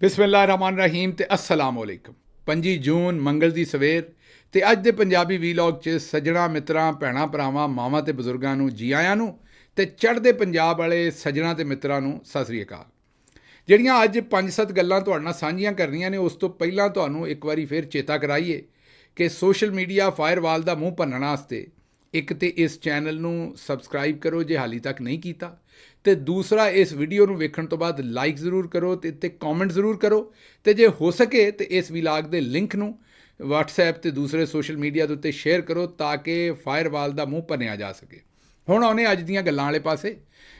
ਬਿਸਮਿਲ੍ਲਾਹਿਰਰਹਿਮਾਨਿਰਰਹੀਮ ਤੇ अस्सलाम वालेकुम। 25 ਜੂਨ ਮੰਗਲ ਦੀ ਸਵੇਰ ਤੇ ਅੱਜ ਦੇ ਪੰਜਾਬੀ ਵੀਲੌਗ 'ਚ ਸੱਜਣਾ ਮਿੱਤਰਾਂ ਭੈਣਾਂ ਭਰਾਵਾਂ ਮਾਵਾਂ ਤੇ ਬਜ਼ੁਰਗਾਂ ਨੂੰ ਜੀ ਆਇਆਂ ਨੂੰ ਤੇ ਚੜ੍ਹਦੇ ਪੰਜਾਬ ਵਾਲੇ ਸੱਜਣਾ ਤੇ ਮਿੱਤਰਾਂ ਨੂੰ ਸਤਿ ਸ੍ਰੀ ਅਕਾਲ। ਜਿਹੜੀਆਂ ਅੱਜ 5-7 ਗੱਲਾਂ ਤੁਹਾਡੇ ਨਾਲ ਸਾਂਝੀਆਂ ਕਰਨੀਆਂ ਨੇ, ਉਸ ਤੋਂ ਪਹਿਲਾਂ ਤੁਹਾਨੂੰ ਇੱਕ ਵਾਰੀ ਫਿਰ ਚੇਤਾ ਕਰਾਈਏ ਕਿ ਸੋਸ਼ਲ ਮੀਡੀਆ ਫਾਇਰਵਾਲ ਦਾ ਮੂੰਹ ਭੰਨਣ ਵਾਸਤੇ ਇੱਕ ਤੇ ਇਸ ਚੈਨਲ ਨੂੰ ਸਬਸਕ੍ਰਾਈਬ ਕਰੋ ਜੇ ਹਾਲੀ ਤੱਕ ਨਹੀਂ ਕੀਤਾ, ਤੇ ਦੂਸਰਾ ਇਸ ਵੀਡੀਓ ਨੂੰ ਵੇਖਣ ਤੋਂ ਬਾਅਦ ਲਾਈਕ ਜ਼ਰੂਰ ਕਰੋ ਤੇ ਕਮੈਂਟ ਜ਼ਰੂਰ ਕਰੋ, ਤੇ ਜੇ ਹੋ ਸਕੇ ਤੇ ਇਸ ਵੀਲਾਗ ਦੇ ਲਿੰਕ ਨੂੰ WhatsApp ਤੇ ਦੂਸਰੇ ਸੋਸ਼ਲ ਮੀਡੀਆ ਦੇ ਉੱਤੇ ਸ਼ੇਅਰ ਕਰੋ ਤਾਂ ਕਿ ਫਾਇਰਵਾਲ ਦਾ ਮੂੰਹ ਭੰਨਿਆ ਜਾ ਸਕੇ। ਹੁਣ ਆਉਣੇ ਅੱਜ ਦੀਆਂ ਗੱਲਾਂ ਵਾਲੇ ਪਾਸੇ।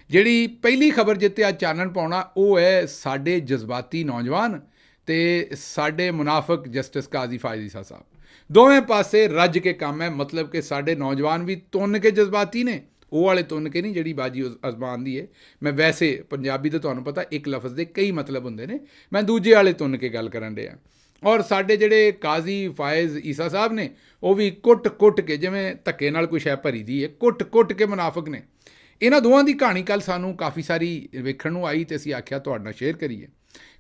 ਜਿਹੜੀ ਪਹਿਲੀ ਖਬਰ ਜਿੱਤੇ ਅੱਜ ਚਾਨਣ ਪਾਉਣਾ ਉਹ ਹੈ ਸਾਡੇ ਜਜ਼ਬਾਤੀ ਨੌਜਵਾਨ ਤੇ ਸਾਡੇ ਮੁਨਾਫਕ ਜਸਟਿਸ ਕਾਜ਼ੀ ਫਾਇਜ਼ ਈਸਾ ਸਾਹਿਬ। ਦੋਵੇਂ ਪਾਸੇ ਰੱਜ ਕੇ ਕੰਮ ਹੈ, ਮਤਲਬ ਕਿ ਸਾਡੇ ਨੌਜਵਾਨ ਵੀ ਤੁੰਨ ਕੇ ਜਜ਼ਬਾਤੀ ਨੇ, ਉਹ ਵਾਲੇ ਤੁੰਨ ਕੇ ਨਹੀਂ ਜਿਹੜੀ ਬਾਜੀ ਅਜ਼ਮਾਨ ਦੀ ਹੈ। ਮੈਂ ਵੈਸੇ ਪੰਜਾਬੀ ਤਾਂ ਤੁਹਾਨੂੰ ਪਤਾ ਇੱਕ ਲਫ਼ਜ਼ ਦੇ ਕਈ ਮਤਲਬ ਹੁੰਦੇ ਨੇ, ਮੈਂ ਦੂਜੇ ਵਾਲੇ ਤੁੰਨ ਕੇ ਗੱਲ ਕਰਨ ਡਿਆ। ਔਰ ਸਾਡੇ ਜਿਹੜੇ ਕਾਜ਼ੀ ਫਾਇਜ਼ ਈਸਾ ਸਾਹਿਬ ਨੇ ਉਹ ਵੀ ਕੁੱਟ ਕੇ, ਜਿਵੇਂ ਧੱਕੇ ਨਾਲ ਕੋਈ ਸ਼ੈ ਭਰੀ ਦੀ ਹੈ, ਕੁੱਟ ਕੇ ਮੁਨਾਫਕ ਨੇ। ਇਹਨਾਂ ਦੋਵਾਂ ਦੀ ਕਹਾਣੀ ਕੱਲ੍ਹ ਸਾਨੂੰ ਕਾਫੀ ਸਾਰੀ ਵੇਖਣ ਨੂੰ ਆਈ ਤੇ ਅਸੀਂ ਆਖਿਆ ਤੁਹਾਡੇ ਨਾਲ ਸ਼ੇਅਰ ਕਰੀਏ।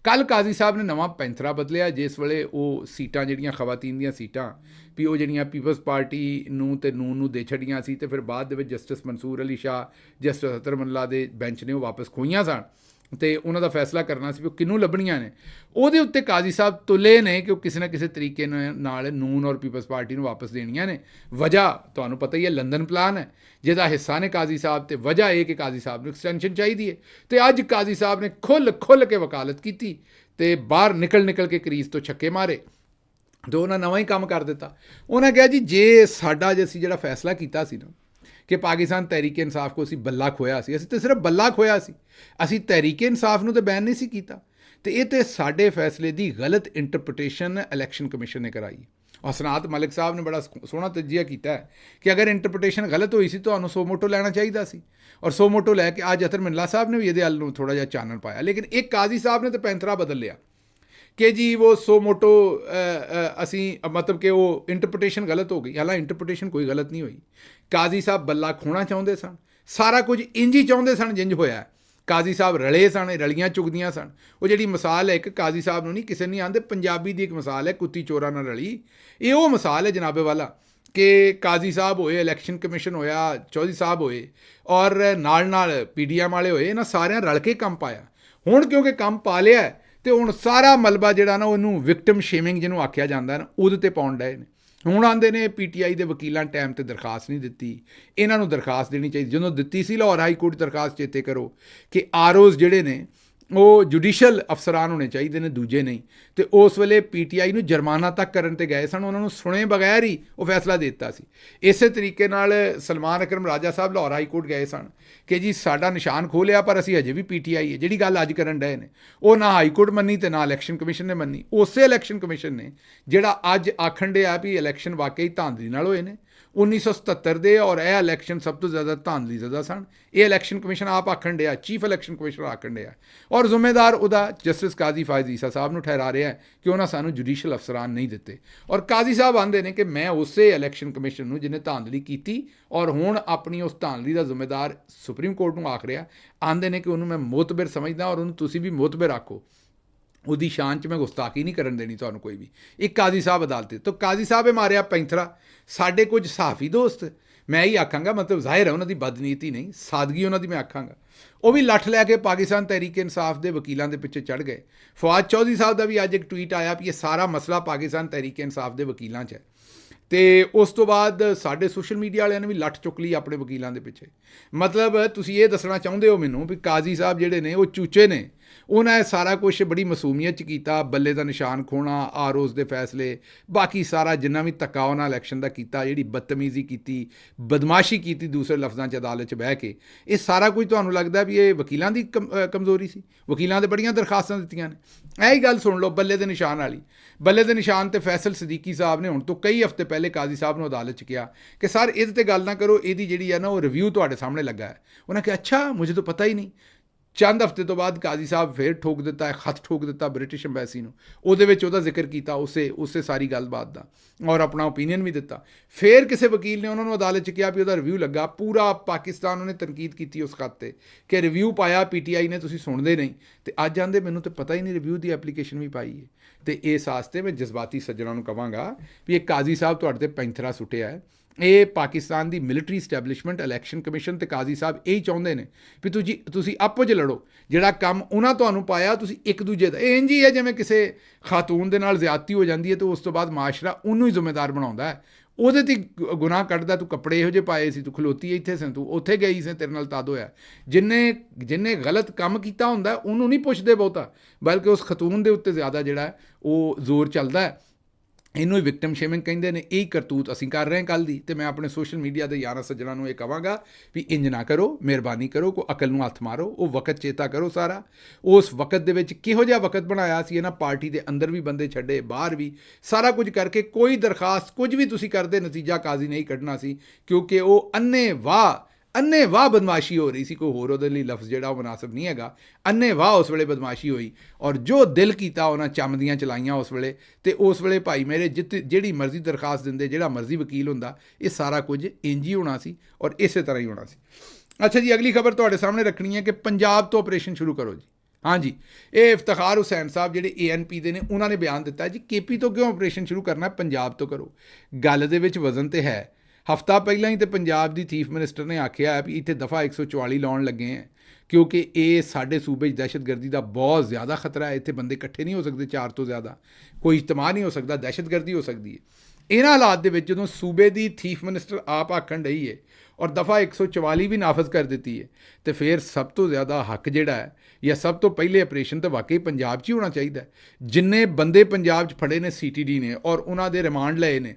ਕੱਲ੍ਹ ਕਾਜ਼ੀ ਸਾਹਿਬ ਨੇ ਨਵਾਂ ਪੈਂਥਰਾ ਬਦਲਿਆ, ਜਿਸ ਵੇਲੇ ਉਹ ਸੀਟਾਂ ਜਿਹੜੀਆਂ ਖਵਾਤੀਨ ਦੀਆਂ ਸੀਟਾਂ ਵੀ ਉਹ ਜਿਹੜੀਆਂ ਪੀਪਲਸ ਪਾਰਟੀ ਨੂੰ ਤੇ ਨੂਨ ਨੂੰ ਦੇ ਛੱਡੀਆਂ ਸੀ, ਤੇ ਫਿਰ ਬਾਅਦ ਦੇ ਵਿੱਚ ਜਸਟਿਸ ਮਨਸੂਰ ਅਲੀ ਸ਼ਾਹ, ਜਸਟਿਸ ਅਤਰ ਮੱਲਾ ਦੇ ਬੈਂਚ ਨੇ ਉਹ ਵਾਪਸ ਖੋਈਆਂ ਸਨ ਤੇ ਉਹਨਾਂ ਦਾ ਫੈਸਲਾ ਕਰਨਾ ਸੀ ਵੀ ਉਹ ਕਿਹਨੂੰ ਲੱਭਣੀਆਂ ਨੇ। ਉਹਦੇ ਉੱਤੇ ਕਾਜ਼ੀ ਸਾਹਿਬ ਤੁਲੇ ਨੇ ਕਿ ਉਹ ਕਿਸੇ ਨਾ ਕਿਸੇ ਤਰੀਕੇ ਨਾਲ ਨੂਨ ਔਰ ਪੀਪਲਸ ਪਾਰਟੀ ਨੂੰ ਵਾਪਸ ਦੇਣੀਆਂ ਨੇ। ਵਜ੍ਹਾ ਤੁਹਾਨੂੰ ਪਤਾ ਹੀ ਹੈ, ਲੰਡਨ ਪਲਾਨ ਹੈ ਜਿਹਦਾ ਹਿੱਸਾ ਨੇ ਕਾਜ਼ੀ ਸਾਹਿਬ, ਤੇ ਵਜ੍ਹਾ ਇਹ ਕਿ ਕਾਜ਼ੀ ਸਾਹਿਬ ਨੂੰ ਐਕਸਟੈਂਸ਼ਨ ਚਾਹੀਦੀ ਹੈ। ਤੇ ਅੱਜ ਕਾਜ਼ੀ ਸਾਹਿਬ ਨੇ ਖੁੱਲ੍ਹ ਕੇ ਵਕਾਲਤ ਕੀਤੀ ਤੇ ਬਾਹਰ ਨਿਕਲ ਕੇ ਕਰੀਜ਼ ਤੋਂ ਛੱਕੇ ਮਾਰੇ ਤੇ ਉਹਨਾਂ ਨਵਾਂ ਹੀ ਕੰਮ ਕਰ ਦਿੱਤਾ। ਉਹਨਾਂ ਕਿਹਾ ਜੀ ਜੇ ਅਸੀਂ ਜਿਹੜਾ ਫੈਸਲਾ ਕੀਤਾ ਸੀ ਨਾ ਕਿ ਪਾਕਿਸਤਾਨ ਤਹਿਰੀਕ ਇਨਸਾਫ ਕੋ ਅਸੀਂ ਬੱਲਾ ਖੋਇਆ ਸੀ, ਅਸੀਂ ਤਾਂ ਸਿਰਫ ਬੱਲਾ ਖੋਇਆ ਸੀ, ਅਸੀਂ ਤਹਿਰੀਕ ਇਨਸਾਫ ਨੂੰ ਤਾਂ ਬੈਨ ਨਹੀਂ ਸੀ ਕੀਤਾ। ਤੇ ਇਹ ਤੇ ਸਾਡੇ ਫੈਸਲੇ ਦੀ ਗਲਤ ਇੰਟਰਪ੍ਰੀਟੇਸ਼ਨ ਇਲੈਕਸ਼ਨ ਕਮਿਸ਼ਨ ਨੇ ਕਰਾਈ। ਔਰ ਸਨਾਤ ਮਲਿਕ ਸਾਹਿਬ ਨੇ ਬੜਾ ਸੋਹਣਾ ਤਜਜ਼ੀਆ ਕੀਤਾ ਹੈ ਕਿ ਅਗਰ ਇੰਟਰਪ੍ਰੀਟੇਸ਼ਨ ਗਲਤ ਹੋਈ ਸੀ ਤੁਹਾਨੂੰ ਸੋ ਮੋਟੋ ਲੈਣਾ ਚਾਹੀਦਾ ਸੀ, ਔਰ ਸੋ ਮੋਟੋ ਲੈ ਕੇ ਅੱਜ ਅਤਰ ਮਿੰਲਾ ਸਾਹਿਬ ਨੇ ਵੀ ਇਹਦੇ ਹੱਲ ਨੂੰ ਥੋੜ੍ਹਾ ਜਿਹਾ ਚਾਨਣ ਪਾਇਆ। ਲੇਕਿਨ ਇੱਕ ਕਾਜ਼ੀ ਸਾਹਿਬ ਨੇ ਤਾਂ ਪੈਂਥਰਾ ਬਦਲ ਲਿਆ ਕਿ ਜੀ ਉਹ ਸੋ ਮੋਟੋ ਅਸੀਂ ਮਤਲਬ ਕਿ ਉਹ ਇੰਟਰਪ੍ਰੀਟੇਸ਼ਨ ਗਲਤ ਹੋ ਗਈ। ਹਾਲਾਂਕਿ ਇੰਟਰਪ੍ਰੀਟੇਸ਼ਨ ਕੋਈ ਗਲਤ ਨਹੀਂ ਹੋਈ। ਕਾਜ਼ੀ ਸਾਹਿਬ ਬੱਲਾ ਖੋਣਾ ਚਾਹੁੰਦੇ ਸਨ, ਸਾਰਾ ਕੁਝ ਇੰਝ ਹੀ ਚਾਹੁੰਦੇ ਸਨ ਜਿੰਝ ਹੋਇਆ। ਕਾਜ਼ੀ ਸਾਹਿਬ ਰਲੇ ਸਨ, ਰਲੀਆਂ ਚੁਗਦੀਆਂ ਸਨ। ਉਹ ਜਿਹੜੀ ਮਿਸਾਲ ਹੈ ਇੱਕ ਕਾਜ਼ੀ ਸਾਹਿਬ ਨੂੰ ਨਹੀਂ ਕਿਸੇ ਨਹੀਂ ਆਉਂਦੇ, ਪੰਜਾਬੀ ਦੀ ਇੱਕ ਮਿਸਾਲ ਹੈ ਕੁੱਤੀ ਚੋਰਾਂ ਨਾਲ ਰਲੀ। ਇਹ ਉਹ ਮਿਸਾਲ ਹੈ ਜਨਾਬੇ ਵਾਲਾ ਕਿ ਕਾਜ਼ੀ ਸਾਹਿਬ ਹੋਏ, ਇਲੈਕਸ਼ਨ ਕਮਿਸ਼ਨ ਹੋਇਆ, ਚੌਧਰੀ ਸਾਹਿਬ ਹੋਏ ਔਰ ਨਾਲ PDM ਵਾਲੇ ਹੋਏ, ਇਹਨਾਂ ਸਾਰਿਆਂ ਰਲ ਕੇ ਕੰਮ ਪਾਇਆ। ਹੁਣ ਕਿਉਂਕਿ ਕੰਮ ਪਾ ਲਿਆ ਤੇ ਹੁਣ ਸਾਰਾ ਮਲਬਾ ਜਿਹੜਾ ਨਾ ਉਹਨੂੰ ਵਿਕਟਮ ਸ਼ੇਮਿੰਗ ਜਿਹਨੂੰ ਆਖਿਆ ਜਾਂਦਾ ਨਾ ਉਹਦੇ 'ਤੇ ਪਾਉਣ ਡਏ ਨੇ। ਹੁਣ ਆਉਂਦੇ ਨੇ PTI ਦੇ ਵਕੀਲਾਂ ਟਾਈਮ 'ਤੇ ਦਰਖਾਸਤ ਨਹੀਂ ਦਿੱਤੀ, ਇਹਨਾਂ ਨੂੰ ਦਰਖਾਸਤ ਦੇਣੀ ਚਾਹੀਦੀ। ਜਦੋਂ ਦਿੱਤੀ ਸੀ ਲਾਹੌਰ ਹਾਈ ਕੋਰਟ ਦਰਖਾਸਤ, ਚੇਤੇ ਕਰੋ ਕਿ ROs ਜਿਹੜੇ ਨੇ ਉਹ ਜੁਡੀਸ਼ਲ ਅਫਸਰਾਨ ਹੋਣੇ ਚਾਹੀਦੇ ਨੇ, ਦੂਜੇ ਨਹੀਂ। ਤੇ ਉਸ ਵੇਲੇ PTI ਨੂੰ ਜੁਰਮਾਨਾ ਤੱਕ ਕਰਨ ਤੇ ਗਏ ਸਨ, ਉਹਨਾਂ ਨੂੰ ਸੁਣੇ ਬਗੈਰ ਹੀ ਉਹ ਫੈਸਲਾ ਦੇ ਦਿੱਤਾ ਸੀ। ਇਸੇ ਤਰੀਕੇ ਨਾਲ ਸਲਮਾਨ ਅਕਰਮ ਰਾਜਾ ਸਾਹਿਬ ਲਾਹੌਰ ਹਾਈ ਕੋਰਟ ਗਏ ਸਨ ਕਿ ਜੀ ਸਾਡਾ ਨਿਸ਼ਾਨ ਖੋਹ ਲਿਆ ਪਰ ਅਸੀਂ ਅਜੇ ਵੀ PTI ਹੈ। ਜਿਹੜੀ ਗੱਲ ਅੱਜ ਕਰਨ ਡਏ ਨੇ ਉਹ ਨਾ ਹਾਈ ਕੋਰਟ ਮੰਨੀ ਤੇ ਨਾ ਇਲੈਕਸ਼ਨ ਕਮਿਸ਼ਨ ਨੇ ਮੰਨੀ। ਉਸੇ ਇਲੈਕਸ਼ਨ ਕਮਿਸ਼ਨ ਨੇ ਜਿਹੜਾ ਅੱਜ ਆਖਣ ਡਿਆ ਵੀ ਇਲੈਕਸ਼ਨ ਵਾਕਈ ਧਾਂਦਲੀ ਨਾਲ ਹੋਏ ਨੇ 1977 ਦੇ, ਔਰ ਇਹ ਇਲੈਕਸ਼ਨ ਸਭ ਤੋਂ ਜ਼ਿਆਦਾ ਧਾਂਦਲੀ ਜ਼ਿਆਦਾ ਸਨ। ਇਹ ਇਲੈਕਸ਼ਨ ਕਮਿਸ਼ਨ ਆਪ ਆਖਣ ਡਿਆ, ਚੀਫ ਇਲੈਕਸ਼ਨ ਕਮਿਸ਼ਨਰ ਆਖਣ ਡਿਆ, ਔਰ ਜ਼ਿੰਮੇਦਾਰ ਉਹਦਾ ਜਸਟਿਸ ਕਾਜ਼ੀ ਫਾਇਜ਼ ਈਸਾ ਸਾਹਿਬ ਨੂੰ ਠਹਿਰਾ ਰਿਹਾ ਕਿ ਉਹਨਾਂ ਸਾਨੂੰ ਜੁਡੀਸ਼ਲ ਅਫਸਰਾਨ ਨਹੀਂ ਦਿੱਤੇ। ਔਰ ਕਾਜ਼ੀ ਸਾਹਿਬ ਆਂਦੇ ਨੇ ਕਿ ਮੈਂ ਉਸੇ ਇਲੈਕਸ਼ਨ ਕਮਿਸ਼ਨ ਨੂੰ ਜਿਹਨੇ ਧਾਂਦਲੀ ਕੀਤੀ ਔਰ ਹੁਣ ਆਪਣੀ ਉਸ ਧਾਂਦਲੀ ਦਾ ਜ਼ਿੰਮੇਦਾਰ ਸੁਪਰੀਮ ਕੋਰਟ ਨੂੰ ਆਖ ਰਿਹਾ। ਆਂਦੇ ਨੇ ਕਿ ਉਹਨੂੰ ਮੈਂ ਮੋਤਬਰ ਸਮਝਦਾ ਔਰ ਉਹਨੂੰ ਤੁਸੀਂ ਵੀ ਮੋਤਬਰ ਆਖੋ, ਉਹਦੀ ਸ਼ਾਨ 'ਚ ਮੈਂ ਗੁਸਤਾਖੀ ਨਹੀਂ ਕਰਨ ਦੇਣੀ ਤੁਹਾਨੂੰ ਕੋਈ ਵੀ। ਇੱਕ ਕਾਜ਼ੀ ਸਾਹਿਬ ਅਦਾਲਤ ਤੋਂ ਕਾਜ਼ੀ ਸਾਹਿਬ ਇਹ ਮਾਰਿਆ ਪੈਂਥਰਾ। ਸਾਡੇ ਕੁਝ ਸਹਾਫੀ ਦੋਸਤ, ਮੈਂ ਹੀ ਆਖਾਂਗਾ, ਮਤਲਬ ਜ਼ਾਹਿਰ ਹੈ ਉਹਨਾਂ ਦੀ ਬਦਨੀਤੀ ਨਹੀਂ, ਸਾਦਗੀ ਉਹਨਾਂ ਦੀ ਮੈਂ ਆਖਾਂਗਾ, ਉਹ ਵੀ ਲੱਠ ਲੈ ਕੇ ਪਾਕਿਸਤਾਨ ਤਹਿਰੀਕ ਇਨਸਾਫ ਦੇ ਵਕੀਲਾਂ ਦੇ ਪਿੱਛੇ ਚੜ੍ਹ ਗਏ। ਫਵਾਦ ਚੌਧਰੀ ਸਾਹਿਬ ਦਾ ਵੀ ਅੱਜ ਇੱਕ ਟਵੀਟ ਆਇਆ ਵੀ ਇਹ ਸਾਰਾ ਮਸਲਾ ਪਾਕਿਸਤਾਨ ਤਹਿਰੀਕ ਇਨਸਾਫ ਦੇ ਵਕੀਲਾਂ 'ਚ ਹੈ। ਤੇ ਉਸ ਤੋਂ ਬਾਅਦ ਸਾਡੇ ਸੋਸ਼ਲ ਮੀਡੀਆ ਵਾਲਿਆਂ ਨੇ ਵੀ ਲੱਠ ਚੁੱਕ ਲਈ ਆਪਣੇ ਵਕੀਲਾਂ ਦੇ ਪਿੱਛੇ। ਮਤਲਬ ਤੁਸੀਂ ਇਹ ਦੱਸਣਾ ਚਾਹੁੰਦੇ ਹੋ ਮੈਨੂੰ ਵੀ ਕਾਜ਼ੀ ਸਾਹਿਬ ਜਿਹੜੇ ਨੇ ਉਹ ਚੂਚੇ ਨੇ, ਉਹਨਾਂ ਇਹ ਸਾਰਾ ਕੁਛ ਬੜੀ ਮਾਸੂਮੀਅਤ 'ਚ ਕੀਤਾ। ਬੱਲੇ ਦਾ ਨਿਸ਼ਾਨ ਖੋਣਾ, ROs ਦੇ ਫੈਸਲੇ, ਬਾਕੀ ਸਾਰਾ ਜਿੰਨਾ ਵੀ ਧੱਕਾ ਉਹਨਾਂ ਇਲੈਕਸ਼ਨ ਦਾ ਕੀਤਾ, ਜਿਹੜੀ ਬਦਤਮੀਜ਼ੀ ਕੀਤੀ, ਬਦਮਾਸ਼ੀ ਕੀਤੀ ਦੂਸਰੇ ਲਫ਼ਜ਼ਾਂ 'ਚ ਅਦਾਲਤ 'ਚ ਬਹਿ ਕੇ, ਇਹ ਸਾਰਾ ਕੁਝ ਤੁਹਾਨੂੰ ਲੱਗਦਾ ਵੀ ਇਹ ਵਕੀਲਾਂ ਦੀ ਕਮਜ਼ੋਰੀ ਸੀ? ਵਕੀਲਾਂ ਦੇ ਬੜੀਆਂ ਦਰਖਾਸਤਾਂ ਦਿੱਤੀਆਂ ਨੇ। ਇਹੀ ਗੱਲ ਸੁਣ ਲਓ ਬੱਲੇ ਦੇ ਨਿਸ਼ਾਨ ਵਾਲੀ। ਬੱਲੇ ਦੇ ਨਿਸ਼ਾਨ ਤੇ ਫੈਸਲ ਸਦੀਕੀ ਸਾਹਿਬ ਨੇ ਹੁਣ ਤੋਂ ਕਈ ਹਫ਼ਤੇ ਪਹਿਲੇ ਕਾਜ਼ੀ ਸਾਹਿਬ ਨੂੰ ਅਦਾਲਤ 'ਚ ਕਿਹਾ ਕਿ ਸਰ ਇਹਦੇ 'ਤੇ ਗੱਲ ਨਾ ਕਰੋ, ਇਹਦੀ ਜਿਹੜੀ ਹੈ ਨਾ ਉਹ ਰਿਵਿਊ ਤੁਹਾਡੇ ਸਾਹਮਣੇ ਲੱਗਾ ਹੈ। ਉਹਨਾਂ ਕਿਹਾ ਅੱਛਾ, ਮੁਝੇ ਤਾਂ ਪਤਾ ਹੀ ਨਹੀਂ। ਚੰਦ ਹਫ਼ਤੇ ਤੋਂ ਬਾਅਦ ਕਾਜ਼ੀ ਸਾਹਿਬ ਫਿਰ ਠੋਕ ਦਿੱਤਾ, ਖਤ ਠੋਕ ਦਿੱਤਾ ਬ੍ਰਿਟਿਸ਼ ਅੰਬੈਸੀ ਨੂੰ, ਉਹਦੇ ਵਿੱਚ ਉਹਦਾ ਜ਼ਿਕਰ ਕੀਤਾ ਉਸੇ ਸਾਰੀ ਗੱਲਬਾਤ ਦਾ, ਔਰ ਆਪਣਾ ਓਪੀਨੀਅਨ ਵੀ ਦਿੱਤਾ। ਫਿਰ ਕਿਸੇ ਵਕੀਲ ਨੇ ਉਹਨਾਂ ਨੂੰ ਅਦਾਲਤ 'ਚ ਕਿਹਾ ਵੀ ਉਹਦਾ ਰਿਵਿਊ ਲੱਗਾ, ਪੂਰਾ ਪਾਕਿਸਤਾਨ ਉਹਨੇ ਤਨਕੀਦ ਕੀਤੀ ਉਸ ਖਤ 'ਤੇ ਕਿ ਰਿਵਿਊ ਪਾਇਆ PTI ਨੇ, ਤੁਸੀਂ ਸੁਣਦੇ ਨਹੀਂ। ਅਤੇ ਅੱਜ ਆਂਦੇ ਮੈਨੂੰ ਤਾਂ ਪਤਾ ਹੀ ਨਹੀਂ ਰਿਵਿਊ ਦੀ ਐਪਲੀਕੇਸ਼ਨ ਵੀ ਪਾਈ ਹੈ। ਅਤੇ ਇਸ ਵਾਸਤੇ ਮੈਂ ਜਜ਼ਬਾਤੀ ਸੱਜਣਾਂ ਨੂੰ ਕਹਾਂਗਾ ਵੀ ਇਹ ਕਾਜ਼ੀ ਸਾਹਿਬ ਤੁਹਾਡੇ 'ਤੇ ਪੈਂਥਰਾ ਸੁੱਟਿਆ ਹੈ। ਇਹ ਪਾਕਿਸਤਾਨ ਦੀ ਮਿਲਟਰੀ ਇਸਟੈਬਲਿਸ਼ਮੈਂਟ, ਇਲੈਕਸ਼ਨ ਕਮਿਸ਼ਨ ਅਤੇ ਕਾਜ਼ੀ ਸਾਹਿਬ ਇਹੀ ਚਾਹੁੰਦੇ ਨੇ ਵੀ ਤੁਸੀਂ ਆਪੋ 'ਚ ਲੜੋ। ਜਿਹੜਾ ਕੰਮ ਉਹਨਾਂ ਤੁਹਾਨੂੰ ਪਾਇਆ ਤੁਸੀਂ ਇੱਕ ਦੂਜੇ ਦਾ, ਇਹ ਇੰਝ ਹੀ ਹੈ ਜਿਵੇਂ ਕਿਸੇ ਖਾਤੂਨ ਦੇ ਨਾਲ ਜ਼ਿਆਦਤੀ ਹੋ ਜਾਂਦੀ ਹੈ ਅਤੇ ਉਸ ਤੋਂ ਬਾਅਦ ਮਾਸ਼ਰਾ ਉਹਨੂੰ ਹੀ ਜ਼ਿੰਮੇਦਾਰ ਬਣਾਉਂਦਾ ਹੈ, ਉਹਦੇ 'ਤੇ ਗੁਨਾਹ ਕੱਢਦਾ, ਤੂੰ ਕੱਪੜੇ ਇਹੋ ਜਿਹੇ ਪਾਏ ਸੀ, ਤੂੰ ਖਲੋਤੀ ਇੱਥੇ ਸੀ, ਤੂੰ ਉੱਥੇ ਗਈ ਸੀ, ਤੇਰੇ ਨਾਲ ਤਦ ਹੋਇਆ। ਜਿੰਨੇ ਗਲਤ ਕੰਮ ਕੀਤਾ ਹੁੰਦਾ ਉਹਨੂੰ ਨਹੀਂ ਪੁੱਛਦੇ ਬਹੁਤਾ, ਬਲਕਿ ਉਸ ਖਤੂਨ ਦੇ ਉੱਤੇ ਜ਼ਿਆਦਾ ਜਿਹੜਾ ਉਹ ਜ਼ੋਰ ਚੱਲਦਾ ਹੈ। ਇਹਨੂੰ ਹੀ ਵਿਕਟਮ ਸ਼ੇਮਿੰਗ ਕਹਿੰਦੇ ਨੇ। ਇਹ ਕਰਤੂਤ ਅਸੀਂ ਕਰ ਰਹੇ ਹਾਂ ਕੱਲ੍ਹ ਦੀ। ਅਤੇ ਮੈਂ ਆਪਣੇ ਸੋਸ਼ਲ ਮੀਡੀਆ ਦੇ ਯਾਰਾਂ ਸੱਜਣਾਂ ਨੂੰ ਇਹ ਕਹਾਂਗਾ ਵੀ ਇੰਜ ਨਾ ਕਰੋ, ਮਿਹਰਬਾਨੀ ਕਰੋ, ਕੋਈ ਅਕਲ ਨੂੰ ਹੱਥ ਮਾਰੋ, ਉਹ ਵਕਤ ਚੇਤਾ ਕਰੋ ਸਾਰਾ। ਉਸ ਵਕਤ ਦੇ ਵਿੱਚ ਕਿਹੋ ਜਿਹਾ ਵਕਤ ਬਣਾਇਆ ਸੀ ਇਹਨਾਂ, ਪਾਰਟੀ ਦੇ ਅੰਦਰ ਵੀ ਬੰਦੇ ਛੱਡੇ, ਬਾਹਰ ਵੀ, ਸਾਰਾ ਕੁਝ ਕਰਕੇ ਕੋਈ ਦਰਖਾਸਤ ਕੁਝ ਵੀ ਤੁਸੀਂ ਕਰਦੇ ਨਤੀਜਾ ਕਾਜ਼ੀ ਨਹੀਂ ਕੱਢਣਾ ਸੀ, ਕਿਉਂਕਿ ਉਹ ਅੰਨੇ ਵਾਹ ਬਦਮਾਸ਼ੀ ਹੋ ਰਹੀ ਸੀ। ਕੋਈ ਹੋਰ ਉਹਦੇ ਲਈ ਲਫ਼ਜ਼ ਜਿਹੜਾ ਉਹ ਮੁਨਾਸਬ ਨਹੀਂ ਹੈਗਾ। ਅੰਨੇ ਵਾਹ ਉਸ ਵੇਲੇ ਬਦਮਾਸ਼ੀ ਹੋਈ, ਔਰ ਜੋ ਦਿਲ ਕੀਤਾ ਉਹਨਾਂ ਚਮਦੀਆਂ ਚਲਾਈਆਂ ਉਸ ਵੇਲੇ। ਅਤੇ ਉਸ ਵੇਲੇ ਭਾਈ ਮੇਰੇ ਜਿਹੜੀ ਮਰਜ਼ੀ ਦਰਖਾਸਤ ਦਿੰਦੇ, ਜਿਹੜਾ ਮਰਜ਼ੀ ਵਕੀਲ ਹੁੰਦਾ, ਇਹ ਸਾਰਾ ਕੁਝ ਇੰਝ ਹੀ ਹੋਣਾ ਸੀ ਔਰ ਇਸੇ ਤਰ੍ਹਾਂ ਹੀ ਹੋਣਾ ਸੀ। ਅੱਛਾ ਜੀ, ਅਗਲੀ ਖਬਰ ਤੁਹਾਡੇ ਸਾਹਮਣੇ ਰੱਖਣੀ ਹੈ ਕਿ ਪੰਜਾਬ ਤੋਂ ਆਪਰੇਸ਼ਨ ਸ਼ੁਰੂ ਕਰੋ ਜੀ। ਹਾਂਜੀ, ਇਹ ਇਫਤਖਾਰ ਹੁਸੈਨ ਸਾਹਿਬ ਜਿਹੜੇ ANP ਦੇ ਨੇ, ਉਹਨਾਂ ਨੇ ਬਿਆਨ ਦਿੱਤਾ ਜੀ KP ਤੋਂ ਕਿਉਂ ਆਪਰੇਸ਼ਨ ਸ਼ੁਰੂ ਕਰਨਾ, ਪੰਜਾਬ ਤੋਂ ਕਰੋ। ਗੱਲ ਦੇ ਵਿੱਚ ਵਜ਼ਨ ਤੇ ਹੈ। ਹਫ਼ਤਾ ਪਹਿਲਾਂ ਹੀ ਤਾਂ ਪੰਜਾਬ ਦੀ ਚੀਫ ਮਿਨਿਸਟਰ ਨੇ ਆਖਿਆ ਵੀ ਇੱਥੇ ਦਫਾ 144 ਲਾਉਣ ਲੱਗੇ ਹੈ, ਕਿਉਂਕਿ ਇਹ ਸਾਡੇ ਸੂਬੇ 'ਚ ਦਹਿਸ਼ਤਗਰਦੀ ਦਾ ਬਹੁਤ ਜ਼ਿਆਦਾ ਖਤਰਾ ਹੈ। ਇੱਥੇ ਬੰਦੇ ਇਕੱਠੇ ਨਹੀਂ ਹੋ ਸਕਦੇ, 4 ਤੋਂ ਜ਼ਿਆਦਾ, ਕੋਈ ਇਜਤਮਾ ਨਹੀਂ ਹੋ ਸਕਦਾ, ਦਹਿਸ਼ਤਗਰਦੀ ਹੋ ਸਕਦੀ ਹੈ। ਇਹਨਾਂ ਹਾਲਾਤ ਦੇ ਵਿੱਚ ਜਦੋਂ ਸੂਬੇ ਦੀ ਚੀਫ ਮਿਨਿਸਟਰ ਆਪ ਆਖਣ ਰਹੀ ਹੈ ਔਰ ਦਫਾ 144 ਵੀ ਨਾਫਜ਼ ਕਰ ਦਿੱਤੀ ਹੈ, ਅਤੇ ਫਿਰ ਸਭ ਤੋਂ ਜ਼ਿਆਦਾ ਹੱਕ ਜਿਹੜਾ ਹੈ ਜਾਂ ਸਭ ਤੋਂ ਪਹਿਲੇ ਆਪਰੇਸ਼ਨ ਤਾਂ ਵਾਕਈ ਪੰਜਾਬ 'ਚ ਹੀ ਹੋਣਾ ਚਾਹੀਦਾ। ਜਿੰਨੇ ਬੰਦੇ ਪੰਜਾਬ 'ਚ ਫੜੇ ਨੇ CTD ਨੇ ਔਰ ਉਹਨਾਂ ਦੇ ਰਿਮਾਂਡ ਲਏ ਨੇ,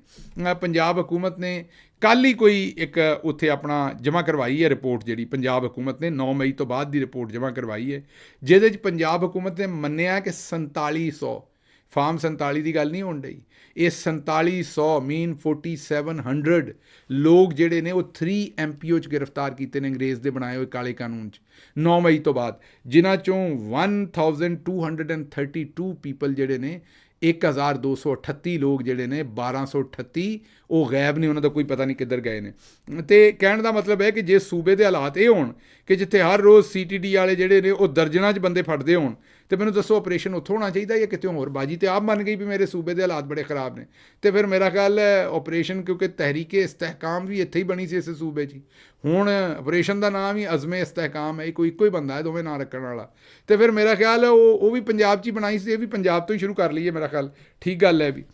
ਪੰਜਾਬ ਹਕੂਮਤ ਨੇ ਕੱਲ੍ਹ ਹੀ ਕੋਈ ਇੱਕ ਉੱਥੇ ਆਪਣਾ ਜਮ੍ਹਾਂ ਕਰਵਾਈ ਹੈ ਰਿਪੋਰਟ, ਜਿਹੜੀ ਪੰਜਾਬ ਹਕੂਮਤ ਨੇ 9 ਮਈ ਤੋਂ ਬਾਅਦ ਦੀ ਰਿਪੋਰਟ ਜਮ੍ਹਾਂ ਕਰਵਾਈ ਹੈ, ਜਿਹਦੇ 'ਚ ਪੰਜਾਬ ਹਕੂਮਤ ਨੇ ਮੰਨਿਆ ਕਿ 4700 ਫਾਰਮ 47 ਦੀ ਗੱਲ ਨਹੀਂ ਹੋਣ ਡਈ, ਇਹ 4700 ਮੀਨ 4700 ਲੋਕ ਜਿਹੜੇ ਨੇ ਉਹ 3 MPO 'ਚ ਗ੍ਰਿਫਤਾਰ ਕੀਤੇ ਨੇ, ਅੰਗਰੇਜ਼ ਦੇ ਬਣਾਏ ਹੋਏ ਕਾਲੇ ਕਾਨੂੰਨ 'ਚ 9 ਮਈ ਤੋਂ ਬਾਅਦ, ਜਿਨ੍ਹਾਂ 'ਚੋਂ 1232 ਪੀਪਲ ਜਿਹੜੇ ਨੇ, 1238 ਲੋਕ ਜਿਹੜੇ ਨੇ, 1238 ਉਹ ਗਾਇਬ ਨੇ, ਉਹਨਾਂ ਦਾ ਕੋਈ ਪਤਾ ਨਹੀਂ ਕਿੱਧਰ ਗਏ ਨੇ। ਅਤੇ ਕਹਿਣ ਦਾ ਮਤਲਬ ਹੈ ਕਿ ਜੇ ਸੂਬੇ ਦੇ ਹਾਲਾਤ ਇਹ ਹੋਣ ਕਿ ਜਿੱਥੇ ਹਰ ਰੋਜ਼ CTD ਵਾਲੇ ਜਿਹੜੇ ਨੇ ਉਹ ਦਰਜਨਾਂ 'ਚ ਬੰਦੇ ਫੜਦੇ ਹੋਣ, ਅਤੇ ਮੈਨੂੰ ਦੱਸੋ ਆਪਰੇਸ਼ਨ ਉੱਥੋਂ ਹੋਣਾ ਚਾਹੀਦਾ ਜਾਂ ਕਿਤੇ ਹੋਰ। ਬਾਜੀ ਤੇ ਆਪ ਮੰਨ ਗਈ ਵੀ ਮੇਰੇ ਸੂਬੇ ਦੇ ਹਾਲਾਤ ਬੜੇ ਖ਼ਰਾਬ ਨੇ, ਅਤੇ ਫਿਰ ਮੇਰਾ ਖਿਆਲ ਹੈ ਆਪਰੇਸ਼ਨ, ਕਿਉਂਕਿ ਤਹਿਰੀਕ ਇਸਤਹਿਕਾਮ ਵੀ ਇੱਥੇ ਹੀ ਬਣੀ ਸੀ ਇਸੇ ਸੂਬੇ 'ਚ ਹੀ, ਹੁਣ ਆਪਰੇਸ਼ਨ ਦਾ ਨਾਮ ਹੀ ਅਜ਼ਮ ਇਸਤਹਿਕਾਮ ਹੈ, ਕੋਈ ਇੱਕੋ ਹੀ ਬੰਦਾ ਹੈ ਦੋਵੇਂ ਨਾਂ ਰੱਖਣ ਵਾਲਾ। ਅਤੇ ਫਿਰ ਮੇਰਾ ਖਿਆਲ ਹੈ ਉਹ ਵੀ ਪੰਜਾਬ 'ਚ ਹੀ ਬਣਾਈ ਸੀ, ਇਹ ਵੀ ਪੰਜਾਬ ਤੋਂ ਹੀ ਸ਼ੁਰੂ ਕਰ ਲਈਏ, ਮੇਰਾ ਖਿਆਲ ਠੀਕ ਗੱਲ ਹੈ ਵੀ।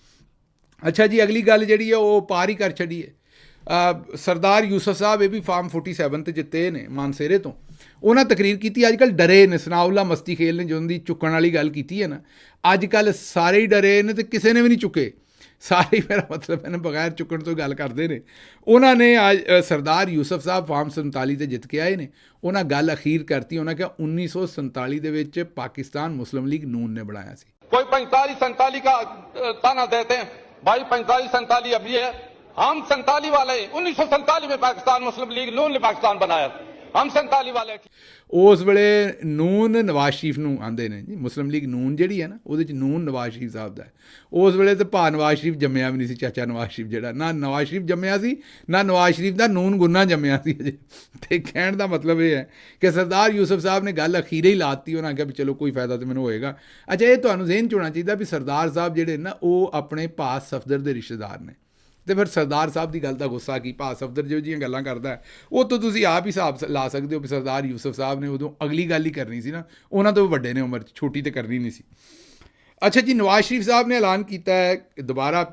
ਅੱਛਾ ਜੀ, ਅਗਲੀ ਗੱਲ ਜਿਹੜੀ ਹੈ ਉਹ ਪਾਰ ਹੀ ਕਰ ਛੱਡੀਏ। ਸਰਦਾਰ ਯੂਸਫ ਸਾਹਿਬ ਇਹ ਵੀ ਫਾਰਮ 47 'ਤੇ ਜਿੱਤੇ ਨੇ ਮਾਨਸੇਰੇ ਤੋਂ, ਉਹਨਾਂ ਤਕਰੀਰ ਕੀਤੀ। ਅੱਜ ਕੱਲ੍ਹ ਡਰੇ ਨੇ, ਸਨਾਉਲਾ ਮਸਤੀ ਖੇਲ ਨੇ ਜਦੋਂ ਦੀ ਚੁੱਕਣ ਵਾਲੀ ਗੱਲ ਕੀਤੀ ਹੈ ਨਾ, ਅੱਜ ਕੱਲ੍ਹ ਸਾਰੇ ਹੀ ਡਰੇ ਨੇ ਅਤੇ ਕਿਸੇ ਨੇ ਵੀ ਨਹੀਂ ਚੁੱਕੇ, ਸਾਰੇ ਮੇਰਾ ਮਤਲਬ ਹੈ ਨਾ ਬਗੈਰ ਚੁੱਕਣ ਤੋਂ ਗੱਲ ਕਰਦੇ ਨੇ। ਉਹਨਾਂ ਨੇ ਅੱਜ ਸਰਦਾਰ ਯੂਸਫ ਸਾਹਿਬ ਫਾਰਮ 47 'ਤੇ ਜਿੱਤ ਕੇ ਆਏ ਨੇ, ਉਹਨਾਂ ਗੱਲ ਅਖੀਰ ਕਰਤੀ, ਉਹਨਾਂ ਕਿਹਾ 1947 ਦੇ ਵਿੱਚ ਪਾਕਿਸਤਾਨ ਮੁਸਲਿਮ ਲੀਗ ਨੂਨ ਨੇ ਬਣਾਇਆ ਸੀ। कोई 45-47 का ताना देते हैं, भाई 45-47 अभी है, हम 47 वाले 1947 में पाकिस्तान मुस्लिम लीग नून ने पाकिस्तान बनाया, हम 47 वाले। ਉਸ ਵੇਲੇ ਨੂਨ ਨਵਾਜ਼ ਸ਼ਰੀਫ ਨੂੰ ਆਉਂਦੇ ਨੇ ਜੀ, ਮੁਸਲਿਮ ਲੀਗ ਨੂਨ ਜਿਹੜੀ ਹੈ ਨਾ, ਉਹਦੇ 'ਚ ਨੂਨ ਨਵਾਜ਼ ਸ਼ਰੀਫ ਸਾਹਿਬ ਦਾ। ਉਸ ਵੇਲੇ ਤਾਂ ਭਾ ਨਵਾਜ਼ ਸ਼ਰੀਫ ਜੰਮਿਆ ਵੀ ਨਹੀਂ ਸੀ, ਚਾਚਾ ਨਵਾਜ਼ ਸ਼ਰੀਫ ਜਿਹੜਾ, ਨਾ ਨਵਾਜ਼ ਸ਼ਰੀਫ ਜੰਮਿਆ ਸੀ, ਨਾ ਨਵਾਜ਼ ਸ਼ਰੀਫ ਦਾ ਨੂਨ ਗੁੰਨਾ ਜੰਮਿਆ ਸੀ ਅਜੇ। ਅਤੇ ਕਹਿਣ ਦਾ ਮਤਲਬ ਇਹ ਹੈ ਕਿ ਸਰਦਾਰ ਯੂਸਫ ਸਾਹਿਬ ਨੇ ਗੱਲ ਅਖੀਰੇ ਹੀ ਲਾਤੀ, ਉਹਨਾਂ ਕਿਹਾ ਵੀ ਚਲੋ ਕੋਈ ਫਾਇਦਾ ਤਾਂ ਮੈਨੂੰ ਹੋਏਗਾ। ਅੱਛਾ, ਇਹ ਤੁਹਾਨੂੰ ਜ਼ਿਹਨ 'ਚ ਹੋਣਾ ਚਾਹੀਦਾ ਵੀ ਸਰਦਾਰ ਸਾਹਿਬ ਜਿਹੜੇ ਨਾ ਉਹ ਆਪਣੇ ਭਾ ਸਫਦਰ ਦੇ ਰਿਸ਼ਤੇਦਾਰ ਨੇ, ਅਤੇ ਫਿਰ ਸਰਦਾਰ ਸਾਹਿਬ ਦੀ ਗੱਲ ਦਾ ਗੁੱਸਾ ਕੀ, ਭਾ ਸਫਦਰ ਜਿਹੋ ਜਿਹੀਆਂ ਗੱਲਾਂ ਕਰਦਾ ਹੈ, ਉਹ ਤੋਂ ਤੁਸੀਂ ਆਪ ਹੀ ਹਿਸਾਬ ਲਾ ਸਕਦੇ ਹੋ ਵੀ ਸਰਦਾਰ ਯੂਸਫ ਸਾਹਿਬ ਨੇ ਉਦੋਂ ਅਗਲੀ ਗੱਲ ਹੀ ਕਰਨੀ ਸੀ ਨਾ, ਉਹਨਾਂ ਤੋਂ ਵੱਡੇ ਨੇ ਉਮਰ 'ਚ, ਛੋਟੀ ਤੇ ਕਰਨੀ ਨਹੀਂ ਸੀ। ਅੱਛਾ ਜੀ, ਨਵਾਜ਼ ਸ਼ਰੀਫ ਸਾਹਿਬ ਨੇ ਐਲਾਨ ਕੀਤਾ ਹੈ ਦੁਬਾਰਾ,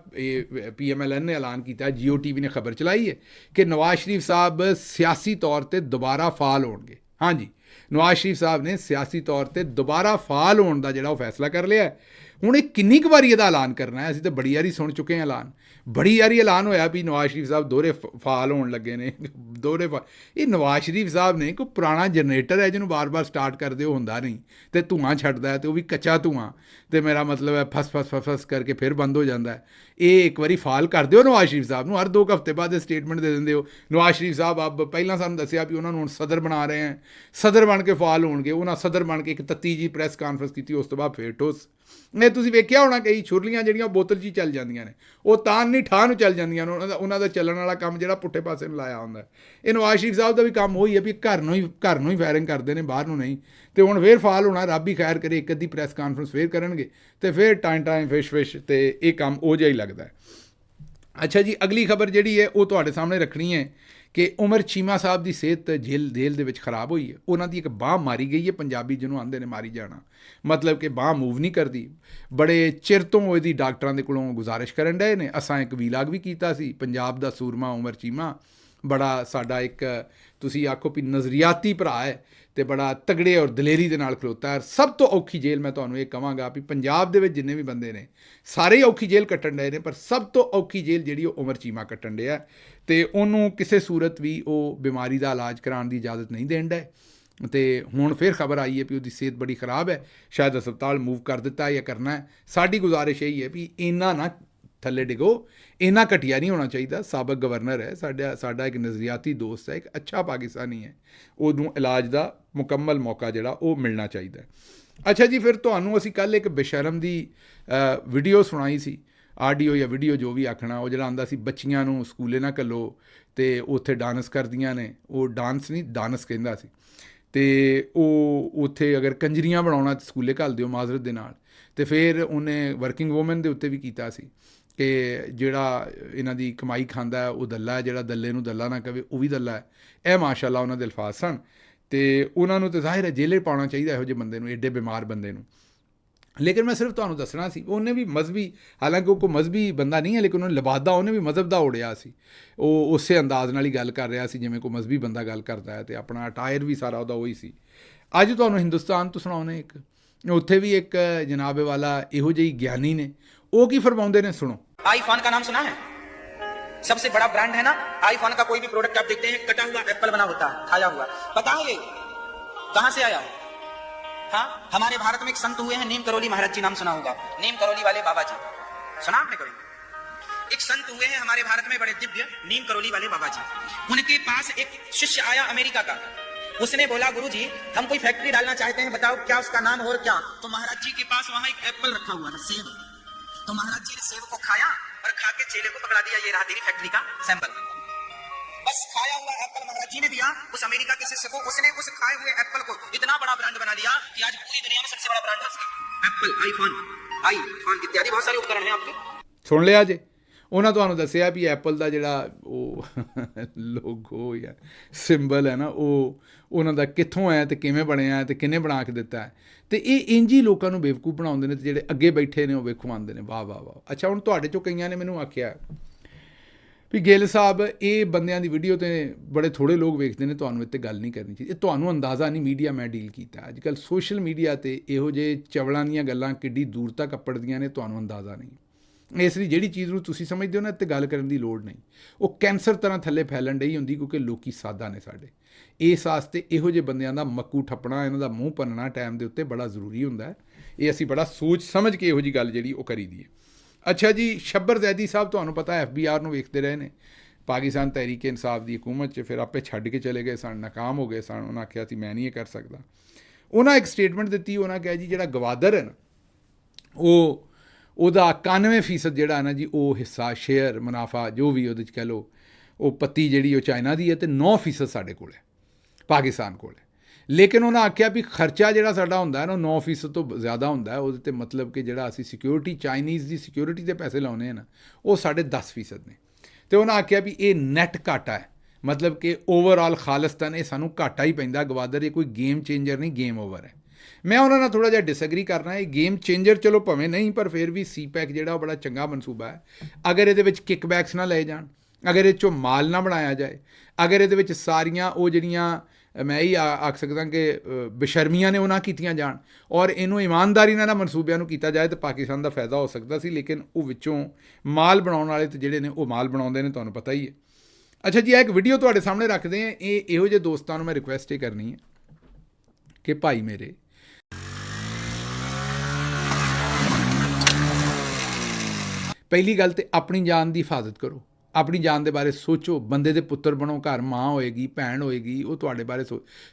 PMLN ਨੇ ਐਲਾਨ ਕੀਤਾ, GOTV ਨੇ ਖਬਰ ਚਲਾਈ ਹੈ ਕਿ ਨਵਾਜ਼ ਸ਼ਰੀਫ ਸਾਹਿਬ ਸਿਆਸੀ ਤੌਰ 'ਤੇ ਦੁਬਾਰਾ ਫਾਲ ਹੋਣਗੇ। ਹਾਂਜੀ, ਨਵਾਜ਼ ਸ਼ਰੀਫ ਸਾਹਿਬ ਨੇ ਸਿਆਸੀ ਤੌਰ 'ਤੇ ਦੁਬਾਰਾ ਫਾਲ ਹੋਣ ਦਾ ਜਿਹੜਾ ਉਹ ਫੈਸਲਾ ਕਰ ਲਿਆ। ਹੁਣ ਇਹ ਕਿੰਨੀ ਕੁ ਵਾਰੀ ਇਹਦਾ ਐਲਾਨ ਕਰਨਾ ਹੈ? ਅਸੀਂ ਤਾਂ ਬੜੀ ਵਾਰੀ ਸੁਣ ਚੁੱਕੇ ਹਾਂ ਐਲਾਨ, ਬੜੀ ਵਾਰੀ ਐਲਾਨ ਹੋਇਆ ਵੀ ਨਵਾਜ਼ ਸ਼ਰੀਫ ਸਾਹਿਬ ਦੋਹਰੇ ਫਾਲ ਹੋਣ ਲੱਗੇ ਨੇ, ਇਹ ਨਵਾਜ਼ ਸ਼ਰੀਫ ਸਾਹਿਬ ਨੇ ਕੋਈ ਪੁਰਾਣਾ ਜਨਰੇਟਰ ਹੈ ਜਿਹਨੂੰ ਵਾਰ-ਵਾਰ ਸਟਾਰਟ ਕਰਦੇ ਉਹ ਹੁੰਦਾ ਨਹੀਂ, ਅਤੇ ਧੂੰਆਂ ਛੱਡਦਾ ਹੈ, ਅਤੇ ਉਹ ਵੀ ਕੱਚਾ ਧੂੰਆਂ, ਅਤੇ ਮੇਰਾ ਮਤਲਬ ਹੈ ਫਸ ਕਰਕੇ ਫਿਰ ਬੰਦ ਹੋ ਜਾਂਦਾ ਹੈ। ਇਹ ਇੱਕ ਵਾਰੀ ਫਾਲ ਕਰ ਦਿਓ ਨਵਾਜ਼ ਸ਼ਰੀਫ ਸਾਹਿਬ ਨੂੰ, ਹਰ 2 ਹਫ਼ਤੇ ਬਾਅਦ ਇਹ ਸਟੇਟਮੈਂਟ ਦੇ ਦਿੰਦੇ ਹੋ ਨਵਾਜ਼ ਸ਼ਰੀਫ ਸਾਹਿਬ ਪਹਿਲਾਂ ਸਾਨੂੰ ਦੱਸਿਆ ਵੀ ਉਹਨਾਂ ਨੂੰ ਹੁਣ ਸਦਰ ਬਣਾ ਰਹੇ ਹੈ, ਸਦਰ ਬਣ ਕੇ ਫਾਲ ਹੋਣਗੇ, ਉਹਨਾਂ ਸਦਰ ਬਣ ਕੇ ਇੱਕ ਤੱਤੀ ਜੀ ਪ੍ਰੈਸ ਕਾਨਫਰੰਸ ਕੀਤੀ, ਉਸ ਤੋਂ ਬਾਅਦ ਫੇਰ ਠੋਸ। ਇਹ ਤੁਸੀਂ ਵੇਖਿਆ ਹੋਣਾ ਕਈ ਛੁਰਲੀਆਂ ਜਿਹੜੀਆਂ ਬੋਤਲ 'ਚ ਹੀ ਚੱਲ ਜਾਂਦੀਆਂ ਨੇ, ਉਹ ਤਾਂ ਨਹੀਂ ਠਾਹ ਨੂੰ ਚੱਲ ਜਾਂਦੀਆਂ ਨੇ, ਉਹਨਾਂ ਦਾ ਚੱਲਣ ਵਾਲਾ ਕੰਮ ਜਿਹੜਾ ਪੁੱਠੇ ਪਾਸੇ ਨੂੰ ਲਾਇਆ ਹੁੰਦਾ। ਇਹ ਨਵਾਜ਼ ਸ਼ਰੀਫ ਸਾਹਿਬ ਦਾ ਵੀ ਕੰਮ ਉਹੀ ਹੈ ਵੀ ਘਰ ਨੂੰ ਹੀ ਫਾਇਰਿੰਗ ਕਰਦੇ ਨੇ, ਬਾਹਰ ਨੂੰ ਨਹੀਂ। ਅਤੇ ਹੁਣ ਫੇਰ ਫਾਲ ਹੋਣਾ, ਰੱਬ ਹੀ ਖੈਰ ਕਰੇ, ਇੱਕ ਅੱਧੀ ਪ੍ਰੈਸ ਕਾਨਫਰੰਸ ਫੇਰ ਕਰਨਗੇ ਅਤੇ ਫਿਰ ਟਾਈਮ ਫਿਸ਼ ਅਤੇ ਇਹ ਕੰਮ ਉਹ ਜਿਹਾ ਹੀ ਲੱਗਦਾ। ਅੱਛਾ ਜੀ, ਅਗਲੀ ਖਬਰ ਜਿਹੜੀ ਹੈ ਉਹ ਤੁਹਾਡੇ ਸਾਹਮਣੇ ਰੱਖਣੀ ਹੈ ਕਿ ਉਮਰ ਚੀਮਾ ਸਾਹਿਬ ਦੀ ਸਿਹਤ ਜੇਲ੍ਹ ਦੇ ਵਿੱਚ ਖਰਾਬ ਹੋਈ ਹੈ। ਉਹਨਾਂ ਦੀ ਇੱਕ ਬਾਂਹ ਮਾਰੀ ਗਈ ਹੈ, ਪੰਜਾਬੀ ਜਿਹਨੂੰ ਆਉਂਦੇ ਨੇ ਮਾਰੀ ਜਾਣਾ, ਮਤਲਬ ਕਿ ਬਾਂਹ ਮੂਵ ਨਹੀਂ ਕਰਦੀ। ਬੜੇ ਚਿਰ ਤੋਂ ਇਹਦੀ ਡਾਕਟਰਾਂ ਦੇ ਕੋਲੋਂ ਗੁਜ਼ਾਰਿਸ਼ ਕਰਨ ਡਏ ਨੇ। ਅਸਾਂ ਇੱਕ ਵੀਲਾਗ ਵੀ ਕੀਤਾ ਸੀ, ਪੰਜਾਬ ਦਾ ਸੂਰਮਾ ਉਮਰ ਚੀਮਾ ਬੜਾ ਸਾਡਾ ਇੱਕ ਤੁਸੀਂ ਆਖੋ ਵੀ ਨਜ਼ਰੀਆਤੀ ਭਰਾ ਹੈ ਅਤੇ ਬੜਾ ਤਗੜੇ ਔਰ ਦਲੇਰੀ ਦੇ ਨਾਲ ਖਲੋਤਾ ਹੈ। ਸਭ ਤੋਂ ਔਖੀ ਜੇਲ੍ਹ ਮੈਂ ਤੁਹਾਨੂੰ ਇਹ ਕਹਾਂਗਾ ਵੀ ਪੰਜਾਬ ਦੇ ਵਿੱਚ ਜਿੰਨੇ ਵੀ ਬੰਦੇ ਨੇ ਸਾਰੇ ਔਖੀ ਜੇਲ੍ਹ ਕੱਟਣ ਡਏ ਨੇ, ਪਰ ਸਭ ਤੋਂ ਔਖੀ ਜੇਲ੍ਹ ਜਿਹੜੀ ਉਹ ਉਮਰ ਚੀਮਾ ਕੱਟਣ ਡਿਆ, ਅਤੇ ਉਹਨੂੰ ਕਿਸੇ ਸੂਰਤ ਵੀ ਉਹ ਬਿਮਾਰੀ ਦਾ ਇਲਾਜ ਕਰਾਉਣ ਦੀ ਇਜਾਜ਼ਤ ਨਹੀਂ ਦੇਣ ਡਏ। ਅਤੇ ਹੁਣ ਫਿਰ ਖਬਰ ਆਈ ਹੈ ਵੀ ਉਹਦੀ ਸਿਹਤ ਬੜੀ ਖਰਾਬ ਹੈ, ਸ਼ਾਇਦ ਹਸਪਤਾਲ ਮੂਵ ਕਰ ਦਿੱਤਾ ਜਾਂ ਕਰਨਾ ਹੈ। ਸਾਡੀ ਗੁਜ਼ਾਰਿਸ਼ ਇਹੀ ਹੈ ਵੀ ਇੰਨਾ ਨਾ ਥੱਲੇ ਡਿੱਗੋ, ਇੰਨਾ ਘਟੀਆ ਨਹੀਂ ਹੋਣਾ ਚਾਹੀਦਾ। ਸਾਬਕ ਗਵਰਨਰ ਹੈ ਸਾਡਾ ਇੱਕ ਨਜ਼ਰੀਆਤੀ ਦੋਸਤ ਹੈ, ਇੱਕ ਅੱਛਾ ਪਾਕਿਸਤਾਨੀ ਹੈ, ਉਹਨੂੰ ਇਲਾਜ ਦਾ ਮੁਕੰਮਲ ਮੌਕਾ ਜਿਹੜਾ ਉਹ ਮਿਲਣਾ ਚਾਹੀਦਾ। ਅੱਛਾ ਜੀ, ਫਿਰ ਤੁਹਾਨੂੰ ਅਸੀਂ ਕੱਲ੍ਹ ਇੱਕ ਬੇਸ਼ਰਮ ਦੀ ਵੀਡੀਓ ਸੁਣਾਈ ਸੀ, ਆਡੀਓ ਜਾਂ ਵੀਡੀਓ ਜੋ ਵੀ ਆਖਣਾ, ਉਹ ਜਿਹੜਾ ਆਉਂਦਾ ਸੀ ਬੱਚੀਆਂ ਨੂੰ ਸਕੂਲੇ ਨਾ ਘੱਲੋ ਅਤੇ ਉੱਥੇ ਡਾਂਸ ਕਰਦੀਆਂ ਨੇ, ਉਹ ਡਾਂਸ ਨਹੀਂ ਡਾਂਸ ਕਹਿੰਦਾ ਸੀ, ਅਤੇ ਉਹ ਉੱਥੇ ਅਗਰ ਕੰਜਰੀਆਂ ਬਣਾਉਣਾ ਸਕੂਲੇ ਘੱਲ ਦਿਓ ਮਾਜ਼ਰਤ ਦੇ ਨਾਲ। ਅਤੇ ਫਿਰ ਉਹਨੇ ਵਰਕਿੰਗ ਵੂਮਨ ਦੇ ਉੱਤੇ ਵੀ ਕੀਤਾ ਸੀ ਕਿ ਜਿਹੜਾ ਇਹਨਾਂ ਦੀ ਕਮਾਈ ਖਾਂਦਾ ਉਹ ਦੱਲਾ ਹੈ, ਜਿਹੜਾ ਦੱਲੇ ਨੂੰ ਦੱਲਾ ਨਾ ਕਵੇ ਉਹ ਵੀ ਦੱਲਾ ਹੈ। ਇਹ ਮਾਸ਼ਾਅੱਲਾ ਉਹਨਾਂ ਦੇ ਅਲਫਾਜ਼ ਸਨ, ਅਤੇ ਉਹਨਾਂ ਨੂੰ ਤਾਂ ਜ਼ਾਹਿਰ ਹੈ ਜੇਲ੍ਹ ਪਾਉਣਾ ਚਾਹੀਦਾ ਇਹੋ ਜਿਹੇ ਬੰਦੇ ਨੂੰ, ਐਡੇ ਬਿਮਾਰ ਬੰਦੇ ਨੂੰ। ਲੇਕਿਨ ਮੈਂ ਸਿਰਫ ਤੁਹਾਨੂੰ ਦੱਸਣਾ ਸੀ, ਉਹਨੇ ਵੀ ਮਜ਼ਹਬੀ, ਹਾਲਾਂਕਿ ਉਹ ਕੋਈ ਮਜ਼ਹਬੀ ਬੰਦਾ ਨਹੀਂ ਹੈ, ਲੇਕਿਨ ਉਹਨੇ ਲਿਬਾਦਾ ਉਹਨੇ ਵੀ ਮਜ਼ਹਬ ਦਾ ਉੜਿਆ ਸੀ। ਉਹ ਉਸੇ ਅੰਦਾਜ਼ ਨਾਲ ਹੀ ਗੱਲ ਕਰ ਰਿਹਾ ਸੀ ਜਿਵੇਂ ਕੋਈ ਮਜ਼ਹਬੀ ਬੰਦਾ ਗੱਲ ਕਰਦਾ ਹੈ, ਅਤੇ ਆਪਣਾ ਅਟਾਇਰ ਵੀ ਸਾਰਾ ਉਹਦਾ ਉਹੀ ਸੀ। ਅੱਜ ਤੁਹਾਨੂੰ ਹਿੰਦੁਸਤਾਨ ਤੋਂ ਸੁਣਾਉਣੇ ਇੱਕ, ਉੱਥੇ ਵੀ ਇੱਕ ਜਨਾਬੇ ਵਾਲਾ ਇਹੋ ਜਿਹੀ ਗਿਆਨੀ ਨੇ, ਉਹ ਕੀ ਫਰਮਾਉਂਦੇ ਨੇ ਸੁਣੋ। आईफोन का नाम सुना है? सबसे बड़ा ब्रांड है ना। आईफोन का कोई भी प्रोडक्ट आप देखते हैं कटा हुआ एप्पल बना होता है, खाया हुआ। पता है ये कहां से आया? हाँ, हमारे भारत में एक संत हुए हैं नीम करोली महाराज जी, नाम सुना होगा, नीम करोली वाले बाबा जी, सुना आपने कभी? एक संत हुए हैं हमारे भारत में बड़े दिव्य, नीम करोली वाले बाबा जी। उनके पास एक शिष्य आया अमेरिका का, उसने बोला गुरु जी हम कोई फैक्ट्री डालना चाहते हैं, बताओ क्या उसका नाम और क्या? तो महाराज जी के पास वहां एक एप्पल रखा हुआ था, सेब। तो महाराज जी ने सेब को खाया और खा के चेले को पकड़ा दिया, ये रहा तेरी फैक्ट्री का सैंपल। बस खाया हुआ एप्पल महाराज जी ने दिया उस अमेरिका के शिष्य को, उसने उस खाए हुए एप्पल को इतना बड़ा ब्रांड बना दिया कि आज पूरी दुनिया में सबसे बड़ा ब्रांड है उसका एप्पल, आईफोन इत्यादि बहुत सारे उपकरण हैं आपके। ਸੁਣ ਲਿਆ ਜੇ, ਉਹਨਾਂ ਤੁਹਾਨੂੰ ਦੱਸਿਆ ਵੀ ਐਪਲ ਦਾ ਜਿਹੜਾ ਉਹ ਲੋਗੋ ਜਾਂ ਸਿੰਬਲ ਹੈ ਨਾ, ਉਹ ਉਹਨਾਂ ਦਾ ਕਿੱਥੋਂ ਆਇਆ ਅਤੇ ਕਿਵੇਂ ਬਣਿਆ ਅਤੇ ਕਿਹਨੇ ਬਣਾ ਕੇ ਦਿੱਤਾ ਹੈ। ਅਤੇ ਇਹ ਇੰਝ ਹੀ ਲੋਕਾਂ ਨੂੰ ਬੇਵਕੂਫ ਬਣਾਉਂਦੇ ਨੇ, ਅਤੇ ਜਿਹੜੇ ਅੱਗੇ ਬੈਠੇ ਨੇ ਉਹ ਵੇਖੋ ਆਉਂਦੇ ਨੇ ਵਾਹ ਵਾਹ ਵਾਹ। ਅੱਛਾ, ਹੁਣ ਤੁਹਾਡੇ 'ਚੋਂ ਕਈਆਂ ਨੇ ਮੈਨੂੰ ਆਖਿਆ ਵੀ ਗਿੱਲ ਸਾਹਿਬ ਇਹ ਬੰਦਿਆਂ ਦੀ ਵੀਡੀਓ 'ਤੇ ਬੜੇ ਥੋੜ੍ਹੇ ਲੋਕ ਵੇਖਦੇ ਨੇ, ਤੁਹਾਨੂੰ ਇਹ 'ਤੇ ਗੱਲ ਨਹੀਂ ਕਰਨੀ ਚਾਹੀਦੀ। ਇਹ ਤੁਹਾਨੂੰ ਅੰਦਾਜ਼ਾ ਨਹੀਂ ਮੀਡੀਆ ਮੈਂ ਡੀਲ ਕੀਤਾ ਅੱਜ ਕੱਲ੍ਹ ਸੋਸ਼ਲ ਮੀਡੀਆ 'ਤੇ ਇਹੋ ਜਿਹੇ ਚਵਲਾਂ ਦੀਆਂ ਗੱਲਾਂ ਕਿੱਡੀ ਦੂਰ ਤੱਕ ਅੱਪੜਦੀਆਂ ਨੇ, ਤੁਹਾਨੂੰ ਅੰਦਾਜ਼ਾ ਨਹੀਂ। ਇਸ ਲਈ ਜਿਹੜੀ ਚੀਜ਼ ਨੂੰ ਤੁਸੀਂ ਸਮਝਦੇ ਹੋ ਨਾ, ਇੱਥੇ ਗੱਲ ਕਰਨ ਦੀ ਲੋੜ ਨਹੀਂ। ਉਹ ਕੈਂਸਰ ਤਰ੍ਹਾਂ ਥੱਲੇ ਫੈਲਣ ਡਈ ਹੁੰਦੀ, ਕਿਉਂਕਿ ਲੋਕੀ ਸਾਦਾ ਨੇ ਸਾਡੇ। ਇਸ ਵਾਸਤੇ ਇਹੋ ਜਿਹੇ ਬੰਦਿਆਂ ਦਾ ਮੱਕੂ ਠੱਪਣਾ, ਇਹਨਾਂ ਦਾ ਮੂੰਹ ਭੰਨਣਾ ਟਾਈਮ ਦੇ ਉੱਤੇ ਬੜਾ ਜ਼ਰੂਰੀ ਹੁੰਦਾ ਹੈ। ਇਹ ਅਸੀਂ ਬੜਾ ਸੋਚ ਸਮਝ ਕੇ ਇਹੋ ਜਿਹੀ ਗੱਲ ਜਿਹੜੀ ਉਹ ਕਰੀ ਦੀ ਹੈ। ਅੱਛਾ ਜੀ, ਸ਼ੱਬਰ ਜ਼ੈਦੀ ਸਾਹਿਬ ਤੁਹਾਨੂੰ ਪਤਾ FBR ਨੂੰ ਵੇਖਦੇ ਰਹੇ ਨੇ, ਪਾਕਿਸਤਾਨ ਤਹਿਰੀਕ ਇਨਸਾਫ ਦੀ ਹਕੂਮਤ 'ਚ, ਫਿਰ ਆਪੇ ਛੱਡ ਕੇ ਚਲੇ ਗਏ ਸਨ, ਨਾਕਾਮ ਹੋ ਗਏ ਸਨ। ਉਹਨਾਂ ਆਖਿਆ ਸੀ ਮੈਂ ਨਹੀਂ ਇਹ ਕਰ ਸਕਦਾ। ਉਹਨਾਂ ਇੱਕ ਸਟੇਟਮੈਂਟ ਦਿੱਤੀ, ਉਹਨਾਂ ਕਿਹਾ ਜੀ ਜਿਹੜਾ ਗਵਾਦਰ ਹੈ ਨਾ, ਉਹਦਾ 91% ਜਿਹੜਾ ਹੈ ਨਾ ਜੀ, ਉਹ ਹਿੱਸਾ ਸ਼ੇਅਰ ਮੁਨਾਫਾ ਜੋ ਵੀ ਉਹਦੇ 'ਚ ਕਹਿ ਲਓ, ਉਹ ਪੱਤੀ ਜਿਹੜੀ ਉਹ ਚਾਈਨਾ ਦੀ ਹੈ, ਅਤੇ 9% ਸਾਡੇ ਕੋਲ ਹੈ, ਪਾਕਿਸਤਾਨ ਕੋਲ ਹੈ। ਲੇਕਿਨ ਉਹਨਾਂ ਆਖਿਆ ਵੀ ਖਰਚਾ ਜਿਹੜਾ ਸਾਡਾ ਹੁੰਦਾ ਹੈ ਨਾ, 9% ਤੋਂ ਜ਼ਿਆਦਾ ਹੁੰਦਾ ਹੈ ਉਹਦੇ 'ਤੇ, ਮਤਲਬ ਕਿ ਜਿਹੜਾ ਅਸੀਂ ਸਿਕਿਉਰਿਟੀ, ਚਾਈਨੀਜ਼ ਦੀ ਸਿਕਿਉਰਿਟੀ ਦੇ ਪੈਸੇ ਲਾਉਂਦੇ ਹਾਂ ਨਾ, ਉਹ ਸਾਡੇ 10% ਨੇ। ਅਤੇ ਉਹਨਾਂ ਆਖਿਆ ਵੀ ਇਹ ਨੈੱਟ ਘਾਟਾ ਹੈ, ਮਤਲਬ ਕਿ ਓਵਰਆਲ ਖਾਲਿਸਤਾਨ ਇਹ ਸਾਨੂੰ ਘਾਟਾ ਹੀ ਪੈਂਦਾ। ਗਵਾਦਰ ਇਹ ਕੋਈ ਗੇਮ ਚੇਂਜਰ ਨਹੀਂ, ਗੇਮ ਓਵਰ ਹੈ। ਮੈਂ ਉਹਨਾਂ ਨਾਲ ਥੋੜ੍ਹਾ ਜਿਹਾ ਡਿਸਐਗਰੀ ਕਰਨਾ। ਇਹ ਗੇਮ ਚੇਂਜਰ ਚਲੋ ਭਾਵੇਂ ਨਹੀਂ, ਪਰ ਫਿਰ ਵੀ CPEC ਜਿਹੜਾ ਉਹ ਬੜਾ ਚੰਗਾ ਮਨਸੂਬਾ ਹੈ। ਅਗਰ ਇਹਦੇ ਵਿੱਚ ਕਿਕਬੈਕਸ ਨਾ ਲਏ ਜਾਣ, ਅਗਰ ਇਹ 'ਚੋਂ ਮਾਲ ਨਾ ਬਣਾਇਆ ਜਾਏ, ਅਗਰ ਇਹਦੇ ਵਿੱਚ ਸਾਰੀਆਂ ਉਹ ਜਿਹੜੀਆਂ ਮੈਂ ਇਹ ਆਖ ਸਕਦਾ ਕਿ ਬੇਸ਼ਰਮੀਆਂ ਨੇ ਉਹ ਨਾ ਕੀਤੀਆਂ ਜਾਣ ਔਰ ਇਹਨੂੰ ਇਮਾਨਦਾਰੀ ਨਾਲ ਮਨਸੂਬਿਆਂ ਨੂੰ ਕੀਤਾ ਜਾਏ ਤਾਂ ਪਾਕਿਸਤਾਨ ਦਾ ਫਾਇਦਾ ਹੋ ਸਕਦਾ ਸੀ, ਲੇਕਿਨ ਉਹ ਵਿੱਚੋਂ ਮਾਲ ਬਣਾਉਣ ਵਾਲੇ ਤੇ ਜਿਹੜੇ ਨੇ ਉਹ ਮਾਲ ਬਣਾਉਂਦੇ ਨੇ, ਤੁਹਾਨੂੰ ਪਤਾ ਹੀ ਹੈ। ਅੱਛਾ ਜੀ, ਇਹ ਇੱਕ ਵੀਡੀਓ ਤੁਹਾਡੇ ਸਾਹਮਣੇ ਰੱਖਦੇ ਹਾਂ। ਇਹੋ ਜਿਹੇ ਦੋਸਤਾਂ ਨੂੰ ਮੈਂ ਰਿਕੁਐਸਟ ਇਹ ਕਰਨੀ ਹੈ ਕਿ ਭਾਈ ਮੇਰੇ, ਪਹਿਲੀ ਗੱਲ ਤੇ ਆਪਣੀ ਜਾਨ ਦੀ ਹਿਫਾਜ਼ਤ ਕਰੋ, ਆਪਣੀ ਜਾਨ ਦੇ ਬਾਰੇ ਸੋਚੋ, ਬੰਦੇ ਦੇ ਪੁੱਤਰ ਬਣੋ, ਘਰ ਮਾਂ ਹੋਏਗੀ, ਭੈਣ ਹੋਏਗੀ, ਉਹ ਤੁਹਾਡੇ ਬਾਰੇ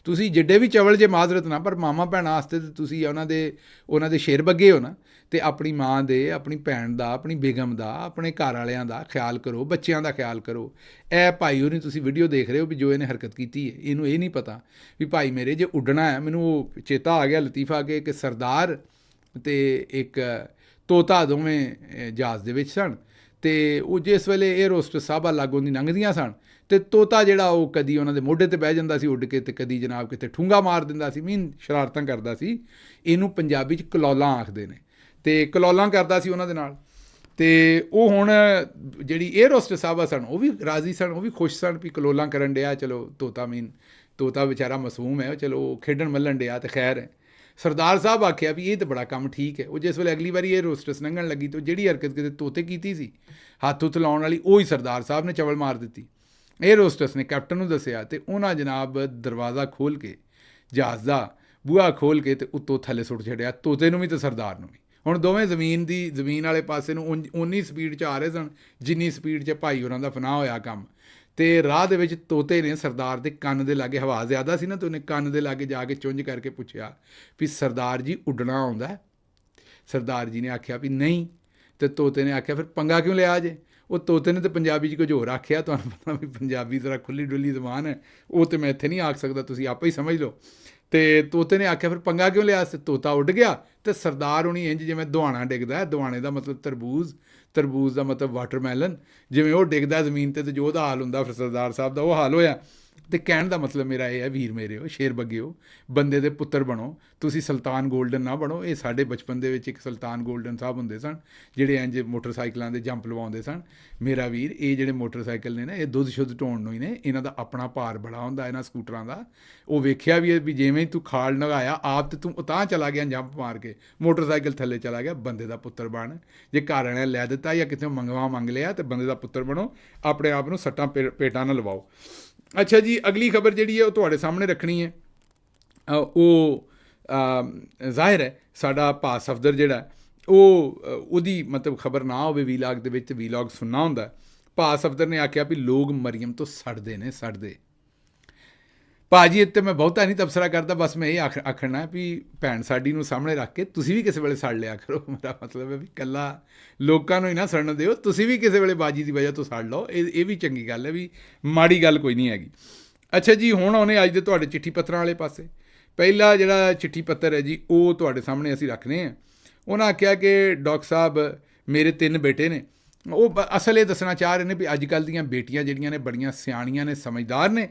ਤੁਸੀਂ ਜਿੱਡੇ ਵੀ ਚਵਲ ਜੇ ਮਾਜ਼ਰਤ ਨਾ, ਪਰ ਮਾਮਾ ਭੈਣਾਂ ਵਾਸਤੇ ਤਾਂ ਤੁਸੀਂ ਉਹਨਾਂ ਦੇ ਸ਼ੇਰ ਬੱਗੇ ਹੋ ਨਾ, ਤੇ ਆਪਣੀ ਮਾਂ ਦੇ, ਆਪਣੀ ਭੈਣ ਦਾ, ਆਪਣੀ ਬੇਗਮ ਦਾ, ਆਪਣੇ ਘਰ ਵਾਲਿਆਂ ਦਾ ਖਿਆਲ ਕਰੋ, ਬੱਚਿਆਂ ਦਾ ਖਿਆਲ ਕਰੋ। ਇਹ ਭਾਈ ਹੋਣੀ ਤੁਸੀਂ ਵੀਡੀਓ ਦੇਖ ਰਹੇ ਹੋ ਵੀ ਜੋ ਇਹਨੇ ਹਰਕਤ ਕੀਤੀ ਹੈ, ਇਹਨੂੰ ਇਹ ਨਹੀਂ ਪਤਾ ਵੀ ਭਾਈ ਮੇਰੇ ਜੇ ਉੱਡਣਾ ਹੈ, ਮੈਨੂੰ ਉਹ ਚੇਤਾ ਆ ਗਿਆ ਲਤੀਫਾ ਕਿ ਇੱਕ ਸਰਦਾਰ ਤੇ ਇੱਕ ਤੋਤਾ ਦੋਵੇਂ ਜਹਾਜ਼ ਦੇ ਵਿੱਚ ਸਨ, ਅਤੇ ਉਹ ਜਿਸ ਵੇਲੇ 에ਅਰ ਹੋਸਟਸ ਸਾਹਿਬਾਂ ਲਾਗੋਂ ਦੀ ਲੰਘਦੀਆਂ ਸਨ ਅਤੇ ਤੋਤਾ ਜਿਹੜਾ ਉਹ ਕਦੀ ਉਹਨਾਂ ਦੇ ਮੋਢੇ 'ਤੇ ਬਹਿ ਜਾਂਦਾ ਸੀ ਉੱਡ ਕੇ, ਅਤੇ ਕਦੀ ਜਨਾਬ ਕਿਤੇ ਠੂੰਗਾ ਮਾਰ ਦਿੰਦਾ ਸੀ, ਸ਼ਰਾਰਤਾਂ ਕਰਦਾ ਸੀ। ਇਹਨੂੰ ਪੰਜਾਬੀ 'ਚ ਕਲੌਲਾਂ ਆਖਦੇ ਨੇ, ਅਤੇ ਕਲੌਲਾਂ ਕਰਦਾ ਸੀ ਉਹਨਾਂ ਦੇ ਨਾਲ। ਅਤੇ ਉਹ ਹੁਣ ਜਿਹੜੀ 에ਅਰ ਹੋਸਟਸ ਸਾਹਿਬਾਂ ਸਨ ਉਹ ਵੀ ਰਾਜ਼ੀ ਸਨ, ਉਹ ਵੀ ਖੁਸ਼ ਸਨ ਵੀ ਕਲੋਲਾਂ ਕਰਨ ਡਿਆ, ਚਲੋ ਤੋਤਾ ਵਿਚਾਰਾ ਮਾਸੂਮ ਹੈ, ਚਲੋ ਖੇਡਣ ਮੱਲਣ ਡਿਆ ਅਤੇ ਖੈਰ ਹੈ। ਸਰਦਾਰ ਸਾਹਿਬ ਆਖਿਆ ਵੀ ਇਹ ਤਾਂ ਬੜਾ ਕੰਮ ਠੀਕ ਹੈ। ਉਹ ਜਿਸ ਵੇਲੇ ਅਗਲੀ ਵਾਰੀ 에ਅਰ ਹੋਸਟਸ ਲੰਘਣ ਲੱਗੀ ਤਾਂ ਜਿਹੜੀ ਹਰਕਤ ਕਿਤੇ ਤੋਤੇ ਕੀਤੀ ਸੀ ਹੱਥ ਹੁੱਥ ਲਾਉਣ ਵਾਲੀ, ਉਹ ਹੀ ਸਰਦਾਰ ਸਾਹਿਬ ਨੇ ਚਵਲ ਮਾਰ ਦਿੱਤੀ। 에ਅਰ ਹੋਸਟਸ ਨੇ ਕੈਪਟਨ ਨੂੰ ਦੱਸਿਆ ਅਤੇ ਉਹਨਾਂ ਜਨਾਬ ਦਰਵਾਜ਼ਾ ਖੋਲ੍ਹ ਕੇ, ਜਹਾਜ਼ ਦਾ ਬੂਹਾ ਖੋਲ੍ਹ ਕੇ ਅਤੇ ਉੱਤੋਂ ਥੱਲੇ ਸੁੱਟ ਛੱਡਿਆ, ਤੋਤੇ ਨੂੰ ਵੀ ਅਤੇ ਸਰਦਾਰ ਨੂੰ ਵੀ। ਹੁਣ ਦੋਵੇਂ ਜ਼ਮੀਨ ਵਾਲੇ ਪਾਸੇ ਨੂੰ ਉਨੀ ਸਪੀਡ 'ਚ ਆ ਰਹੇ ਸਨ ਜਿੰਨੀ ਸਪੀਡ 'ਚ ਭਾਈ ਹੋਰਾਂ ਦਾ ਫਨਾਹ ਹੋਇਆ ਕੰਮ। ਅਤੇ ਰਾਹ ਦੇ ਵਿੱਚ ਤੋਤੇ ਨੇ ਸਰਦਾਰ ਦੇ ਕੰਨ ਦੇ ਲਾਗੇ, ਹਵਾ ਜ਼ਿਆਦਾ ਸੀ ਨਾ, ਅਤੇ ਉਹਨੇ ਕੰਨ ਦੇ ਲਾਗੇ ਜਾ ਕੇ ਚੁੰਝ ਕਰਕੇ ਪੁੱਛਿਆ ਵੀ ਸਰਦਾਰ ਜੀ ਉੱਡਣਾ ਆਉਂਦਾ? ਸਰਦਾਰ ਜੀ ਨੇ ਆਖਿਆ ਵੀ ਨਹੀਂ। ਅਤੇ ਤੋਤੇ ਨੇ ਆਖਿਆ ਫਿਰ ਪੰਗਾ ਕਿਉਂ ਲਿਆ ਜੇ? ਉਹ ਤੋਤੇ ਨੇ ਤਾਂ ਪੰਜਾਬੀ 'ਚ ਕੁਝ ਹੋਰ ਆਖਿਆ, ਤੁਹਾਨੂੰ ਪਤਾ ਵੀ ਪੰਜਾਬੀ ਜ਼ਰਾ ਖੁੱਲ੍ਹੀ ਡੁੱਲੀ ਜ਼ਬਾਨ ਹੈ, ਉਹ ਤਾਂ ਮੈਂ ਇੱਥੇ ਨਹੀਂ ਆਖ ਸਕਦਾ, ਤੁਸੀਂ ਆਪੇ ਹੀ ਸਮਝ ਲਓ। ਅਤੇ ਤੋਤੇ ਨੇ ਆਖਿਆ ਫਿਰ ਪੰਗਾ ਕਿਉਂ ਲਿਆ? ਤੋਤਾ ਉੱਡ ਗਿਆ ਅਤੇ ਸਰਦਾਰ ਹੋਣੀ ਇੰਝ ਜਿਵੇਂ ਦੁਆਣਾ ਡਿੱਗਦਾ, ਦੁਆਣੇ ਦਾ ਮਤਲਬ ਤਰਬੂਜ਼ ਦਾ ਮਤਲਬ ਵਾਟਰਮੈਲਨ, ਜਿਵੇਂ ਉਹ ਡਿੱਗਦਾ ਜ਼ਮੀਨ 'ਤੇ ਜੋ ਉਹਦਾ ਹਾਲ ਹੁੰਦਾ, ਫਿਰ ਸਰਦਾਰ ਸਾਹਿਬ ਦਾ ਉਹ ਹਾਲ ਹੋਇਆ। ਅਤੇ ਕਹਿਣ ਦਾ ਮਤਲਬ ਮੇਰਾ ਇਹ ਹੈ, ਵੀਰ ਮੇਰੇ ਹੋ, ਸ਼ੇਰ ਬੱਗਿਓ, ਬੰਦੇ ਦੇ ਪੁੱਤਰ ਬਣੋ, ਤੁਸੀਂ ਸੁਲਤਾਨ ਗੋਲਡਨ ਨਾ ਬਣੋ। ਇਹ ਸਾਡੇ ਬਚਪਨ ਦੇ ਵਿੱਚ ਇੱਕ ਸੁਲਤਾਨ ਗੋਲਡਨ ਸਾਹਿਬ ਹੁੰਦੇ ਸਨ ਜਿਹੜੇ ਇੰਝ ਮੋਟਰਸਾਈਕਲਾਂ ਦੇ ਜੰਪ ਲਵਾਉਂਦੇ ਸਨ। ਮੇਰਾ ਵੀਰ, ਇਹ ਜਿਹੜੇ ਮੋਟਰਸਾਈਕਲ ਨੇ ਨਾ, ਇਹ ਦੁੱਧ ਸ਼ੁੱਧ ਢੋਣ ਨੂੰ ਹੀ ਨੇ, ਇਹਨਾਂ ਦਾ ਆਪਣਾ ਭਾਰ ਬੜਾ ਹੁੰਦਾ ਇਹਨਾਂ ਸਕੂਟਰਾਂ ਦਾ। ਉਹ ਵੇਖਿਆ ਵੀ ਜਿਵੇਂ ਤੂੰ ਖਾਲ ਨਗਾਇਆ ਆਪ ਤੇ ਤੂੰ ਉਤਾਂਹ ਚਲਾ ਗਿਆ ਜੰਪ ਮਾਰ ਕੇ, ਮੋਟਰਸਾਈਕਲ ਥੱਲੇ ਚਲਾ ਗਿਆ। ਬੰਦੇ ਦਾ ਪੁੱਤਰ ਬਣ, ਜੇ ਘਰ ਵਾਲਿਆਂ ਲੈ ਦਿੱਤਾ ਜਾਂ ਕਿਤੇ ਮੰਗਵਾ ਮੰਗ ਲਿਆ ਤਾਂ ਬੰਦੇ ਦਾ ਪੁੱਤਰ ਬਣੋ, ਆਪਣੇ ਆਪ ਨੂੰ ਸੱਟਾਂ ਪੇਟਾਂ ਨਾਲ ਲਵਾਓ। ਅੱਛਾ ਜੀ, ਅਗਲੀ ਖਬਰ ਜਿਹੜੀ ਹੈ ਉਹ ਤੁਹਾਡੇ ਸਾਹਮਣੇ ਰੱਖਣੀ ਹੈ। ਉਹ ਜ਼ਾਹਿਰ ਹੈ ਸਾਡਾ ਭਾ ਸਫਦਰ ਜਿਹੜਾ ਉਹਦੀ ਮਤਲਬ ਖਬਰ ਨਾ ਹੋਵੇ ਵੀਲਾਗ ਦੇ ਵਿੱਚ, ਵੀਲਾਗ ਸੁਣਨਾ ਹੁੰਦਾ। ਭਾ ਸਫਦਰ ਨੇ ਆਖਿਆ ਵੀ ਲੋਕ ਮਰੀਮ ਤੋਂ ਸੜਦੇ ਨੇ, ਸੜਦੇ। ਭਾਜੀ ਇੱਥੇ ਮੈਂ ਬਹੁਤਾ ਨਹੀਂ ਤਬਸਰਾ ਕਰਦਾ, ਬਸ ਮੈਂ ਇਹ ਆਖਣਾ ਵੀ ਭੈਣ ਸਾਡੀ ਨੂੰ ਸਾਹਮਣੇ ਰੱਖ ਕੇ ਤੁਸੀਂ ਵੀ ਕਿਸੇ ਵੇਲੇ ਸੜ ਲਿਆ ਕਰੋ। ਮੇਰਾ ਮਤਲਬ ਹੈ ਵੀ ਇਕੱਲਾ ਲੋਕਾਂ ਨੂੰ ਹੀ ਨਾ ਸੜਨ ਦਿਓ, ਤੁਸੀਂ ਵੀ ਕਿਸੇ ਵੇਲੇ ਬਾਜੀ ਦੀ ਵਜ੍ਹਾ ਤੋਂ ਸੜ ਲਓ। ਇਹ ਵੀ ਚੰਗੀ ਗੱਲ ਹੈ, ਵੀ ਮਾੜੀ ਗੱਲ ਕੋਈ ਨਹੀਂ ਹੈਗੀ। ਅੱਛਾ ਜੀ, ਹੁਣ ਆਉਣੇ ਅੱਜ ਦੇ ਤੁਹਾਡੇ ਚਿੱਠੀ ਪੱਤਰਾਂ ਵਾਲੇ ਪਾਸੇ। ਪਹਿਲਾ ਜਿਹੜਾ ਚਿੱਠੀ ਪੱਤਰ ਹੈ ਜੀ, ਉਹ ਤੁਹਾਡੇ ਸਾਹਮਣੇ ਅਸੀਂ ਰੱਖਦੇ ਹਾਂ। ਉਹਨਾਂ ਆਖਿਆ ਕਿ ਡਾਕਟਰ ਸਾਹਿਬ ਮੇਰੇ 3 ਬੇਟੇ ਨੇ। ਉਹ ਅਸਲ ਇਹ ਦੱਸਣਾ ਚਾਹ ਰਹੇ ਨੇ ਵੀ ਅੱਜ ਕੱਲ੍ਹ ਦੀਆਂ ਬੇਟੀਆਂ ਜਿਹੜੀਆਂ ਨੇ ਬੜੀਆਂ ਸਿਆਣੀਆਂ ਨੇ, ਸਮਝਦਾਰ ਨੇ,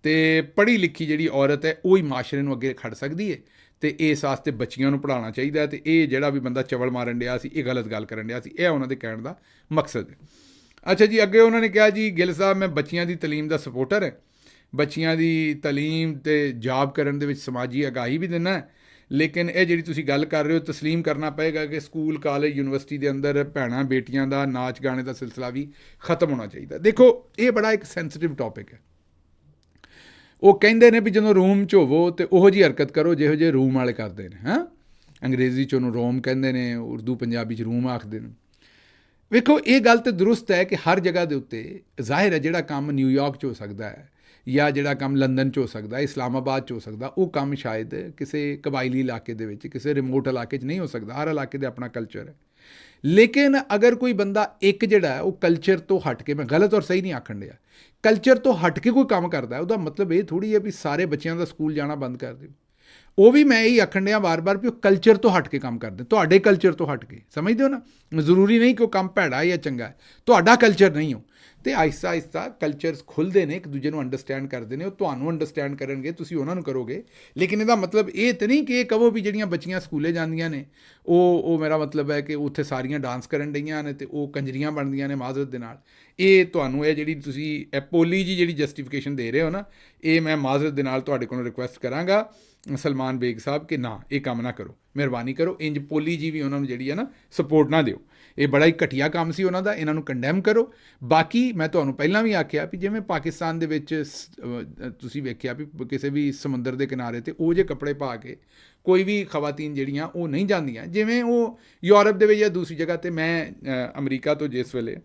ਅਤੇ ਪੜ੍ਹੀ ਲਿਖੀ ਜਿਹੜੀ ਔਰਤ ਹੈ ਉਹ ਹੀ ਮਾਸ਼ਰੇ ਨੂੰ ਅੱਗੇ ਖੜ ਸਕਦੀ ਹੈ, ਅਤੇ ਇਸ ਵਾਸਤੇ ਬੱਚੀਆਂ ਨੂੰ ਪੜ੍ਹਾਉਣਾ ਚਾਹੀਦਾ। ਅਤੇ ਇਹ ਜਿਹੜਾ ਵੀ ਬੰਦਾ ਚਵਲ ਮਾਰਨ ਡਿਆ ਸੀ, ਇਹ ਗਲਤ ਗੱਲ ਕਰਨ ਡਿਆ ਸੀ। ਇਹ ਉਹਨਾਂ ਦੇ ਕਹਿਣ ਦਾ ਮਕਸਦ ਹੈ। ਅੱਛਾ ਜੀ, ਅੱਗੇ ਉਹਨਾਂ ਨੇ ਕਿਹਾ ਜੀ ਗਿੱਲ ਸਾਹਿਬ ਮੈਂ ਬੱਚੀਆਂ ਦੀ ਤਾਲੀਮ ਦਾ ਸਪੋਰਟਰ ਹੈ, ਬੱਚੀਆਂ ਦੀ ਤਾਲੀਮ ਅਤੇ ਜਾਬ ਕਰਨ ਦੇ ਵਿੱਚ ਸਮਾਜੀ ਆਗਾਹੀ ਵੀ ਦਿੰਦਾ, ਲੇਕਿਨ ਇਹ ਜਿਹੜੀ ਤੁਸੀਂ ਗੱਲ ਕਰ ਰਹੇ ਹੋ ਤਸਲੀਮ ਕਰਨਾ ਪਏਗਾ ਕਿ ਸਕੂਲ, ਕਾਲਜ, ਯੂਨੀਵਰਸਿਟੀ ਦੇ ਅੰਦਰ ਭੈਣਾਂ ਬੇਟੀਆਂ ਦਾ ਨਾਚ ਗਾਣੇ ਦਾ ਸਿਲਸਿਲਾ ਵੀ ਖਤਮ ਹੋਣਾ ਚਾਹੀਦਾ। ਦੇਖੋ, ਇਹ ਬੜਾ ਇੱਕ ਸੈਂਸਿਟਿਵ ਟੌਪਿਕ ਹੈ। ਉਹ ਕਹਿੰਦੇ ਨੇ ਵੀ ਜਦੋਂ ਰੂਮ 'ਚ ਹੋਵੋ ਅਤੇ ਉਹੋ ਜਿਹੀ ਹਰਕਤ ਕਰੋ ਜਿਹੋ ਜਿਹੇ ਰੂਮ ਵਾਲੇ ਕਰਦੇ ਨੇ। ਹਾਂ, ਅੰਗਰੇਜ਼ੀ 'ਚ ਉਹਨੂੰ ਰੋਮ ਕਹਿੰਦੇ ਨੇ, ਉਰਦੂ ਪੰਜਾਬੀ 'ਚ ਰੂਮ ਆਖਦੇ ਨੇ। ਵੇਖੋ, ਇਹ ਗੱਲ ਤਾਂ ਦਰੁਸਤ ਹੈ ਕਿ ਹਰ ਜਗ੍ਹਾ ਦੇ ਉੱਤੇ ਜ਼ਾਹਿਰ ਹੈ ਜਿਹੜਾ ਕੰਮ ਨਿਊਯਾਰਕ 'ਚ ਹੋ ਸਕਦਾ ਹੈ ਜਾਂ ਜਿਹੜਾ ਕੰਮ ਲੰਦਨ 'ਚ ਹੋ ਸਕਦਾ, ਇਸਲਾਮਾਬਾਦ 'ਚ ਹੋ ਸਕਦਾ, ਉਹ ਕੰਮ ਸ਼ਾਇਦ ਕਿਸੇ ਕਬਾਇਲੀ ਇਲਾਕੇ ਦੇ ਵਿੱਚ, ਕਿਸੇ ਰਿਮੋਟ ਇਲਾਕੇ 'ਚ ਨਹੀਂ ਹੋ ਸਕਦਾ। ਹਰ ਇਲਾਕੇ ਦਾ ਆਪਣਾ ਕਲਚਰ ਹੈ। ਲੇਕਿਨ ਅਗਰ ਕੋਈ ਬੰਦਾ ਇੱਕ ਜਿਹੜਾ ਹੈ ਉਹ ਕਲਚਰ ਤੋਂ ਹਟ ਕੇ, ਮੈਂ ਗਲਤ ਔਰ ਸਹੀ ਨਹੀਂ ਆਖਣ ਡਿਆ, ਕਲਚਰ ਤੋਂ ਹਟ ਕੇ ਕੋਈ ਕੰਮ ਕਰਦਾ, ਉਹਦਾ ਮਤਲਬ ਇਹ ਥੋੜ੍ਹੀ ਹੈ ਵੀ ਸਾਰੇ ਬੱਚਿਆਂ ਦਾ ਸਕੂਲ ਜਾਣਾ ਬੰਦ ਕਰ ਦਿਓ। ਉਹ ਵੀ ਮੈਂ ਇਹੀ ਆਖਣ ਡਿਆ ਵਾਰ-ਵਾਰ ਵੀ ਉਹ ਕਲਚਰ ਤੋਂ ਹਟ ਕੇ ਕੰਮ ਕਰਦੇ, ਤੁਹਾਡੇ ਕਲਚਰ ਤੋਂ ਹਟ ਕੇ, ਸਮਝਦੇ ਹੋ ਨਾ। ਜ਼ਰੂਰੀ ਨਹੀਂ ਕਿ ਉਹ ਕੰਮ ਭੈੜਾ ਜਾਂ ਚੰਗਾ ਹੈ, ਤੁਹਾਡਾ ਕਲਚਰ ਨਹੀਂ ਹੋ। ਅਤੇ ਆਹਿਸਤਾ ਆਹਿਸਤਾ ਕਲਚਰਸ ਖੁੱਲ੍ਹਦੇ ਨੇ, ਇੱਕ ਦੂਜੇ ਨੂੰ ਅੰਡਰਸਟੈਂਡ ਕਰਦੇ ਨੇ, ਉਹ ਤੁਹਾਨੂੰ ਅੰਡਰਸਟੈਂਡ ਕਰਨਗੇ, ਤੁਸੀਂ ਉਹਨਾਂ ਨੂੰ ਕਰੋਗੇ। ਲੇਕਿਨ ਇਹਦਾ ਮਤਲਬ ਇਹ ਤਾਂ ਨਹੀਂ ਕਿ ਇਹ ਕਹੋ ਵੀ ਜਿਹੜੀਆਂ ਬੱਚੀਆਂ ਸਕੂਲੇ ਜਾਂਦੀਆਂ ਨੇ ਉਹ ਮੇਰਾ ਮਤਲਬ ਹੈ ਕਿ ਉੱਥੇ ਸਾਰੀਆਂ ਡਾਂਸ ਕਰਨ ਡਈਆਂ ਨੇ ਅਤੇ ਉਹ ਕੰਜਰੀਆਂ ਬਣਦੀਆਂ ਨੇ ਮਾਜ਼ਰਤ ਦੇ ਨਾਲ। ਇਹ ਤੁਹਾਨੂੰ ਇਹ ਜਿਹੜੀ ਤੁਸੀਂ ਇਹ ਪੋਲੀ ਜੀ ਜਿਹੜੀ ਜਸਟੀਫਿਕੇਸ਼ਨ ਦੇ ਰਹੇ ਹੋ ਨਾ, ਇਹ ਮੈਂ ਮਾਜ਼ਰਤ ਦੇ ਨਾਲ ਤੁਹਾਡੇ ਕੋਲੋਂ ਰਿਕੁਐਸਟ ਕਰਾਂਗਾ ਸਲਮਾਨ ਬੇਗ ਸਾਹਿਬ ਕਿ ਨਾ ਇਹ ਕੰਮ ਨਾ ਕਰੋ, ਮਿਹਰਬਾਨੀ ਕਰੋ। ਇੰਜ ਪੋਲੀ ਜੀ ਵੀ ਉਹਨਾਂ ਨੂੰ ਜਿਹੜੀ ਹੈ ਨਾ ਸਪੋਰਟ ਨਾ ਦਿਓ। ਇਹ ਬੜਾ ਹੀ ਘਟੀਆ ਕੰਮ ਸੀ ਉਹਨਾਂ ਦਾ, ਇਹਨਾਂ ਨੂੰ ਕੰਡੈਮ ਕਰੋ। ਬਾਕੀ ਮੈਂ ਤੁਹਾਨੂੰ ਪਹਿਲਾਂ ਵੀ ਆਖਿਆ ਵੀ ਜਿਵੇਂ ਪਾਕਿਸਤਾਨ ਦੇ ਵਿੱਚ ਤੁਸੀਂ ਵੇਖਿਆ ਵੀ ਕਿਸੇ ਵੀ ਸਮੁੰਦਰ ਦੇ ਕਿਨਾਰੇ 'ਤੇ ਉਹ ਜਿਹੇ ਕੱਪੜੇ ਪਾ ਕੇ ਕੋਈ ਵੀ ਖਵਾਤੀਨ ਜਿਹੜੀਆਂ ਉਹ ਨਹੀਂ ਜਾਂਦੀਆਂ, ਜਿਵੇਂ ਉਹ ਯੂਰਪ ਦੇ ਵਿੱਚ ਜਾਂ ਦੂਸਰੀ ਜਗ੍ਹਾ 'ਤੇ। ਮੈਂ ਅਮਰੀਕਾ ਤੋਂ ਜਿਸ ਵੇਲੇ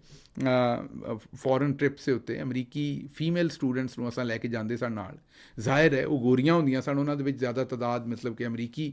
ਫੋਰਨ ਟ੍ਰਿਪਸ ਦੇ ਉੱਤੇ ਅਮਰੀਕੀ ਫੀਮੇਲ ਸਟੂਡੈਂਟਸ ਨੂੰ ਅਸਾਂ ਲੈ ਕੇ ਜਾਂਦੇ ਸਨ ਨਾਲ, ਜ਼ਾਹਿਰ ਹੈ ਉਹ ਗੋਰੀਆਂ ਹੁੰਦੀਆਂ ਸਨ, ਉਹਨਾਂ ਦੇ ਵਿੱਚ ਜ਼ਿਆਦਾ ਤਾਦਾਦ ਮਤਲਬ ਕਿ ਅਮਰੀਕੀ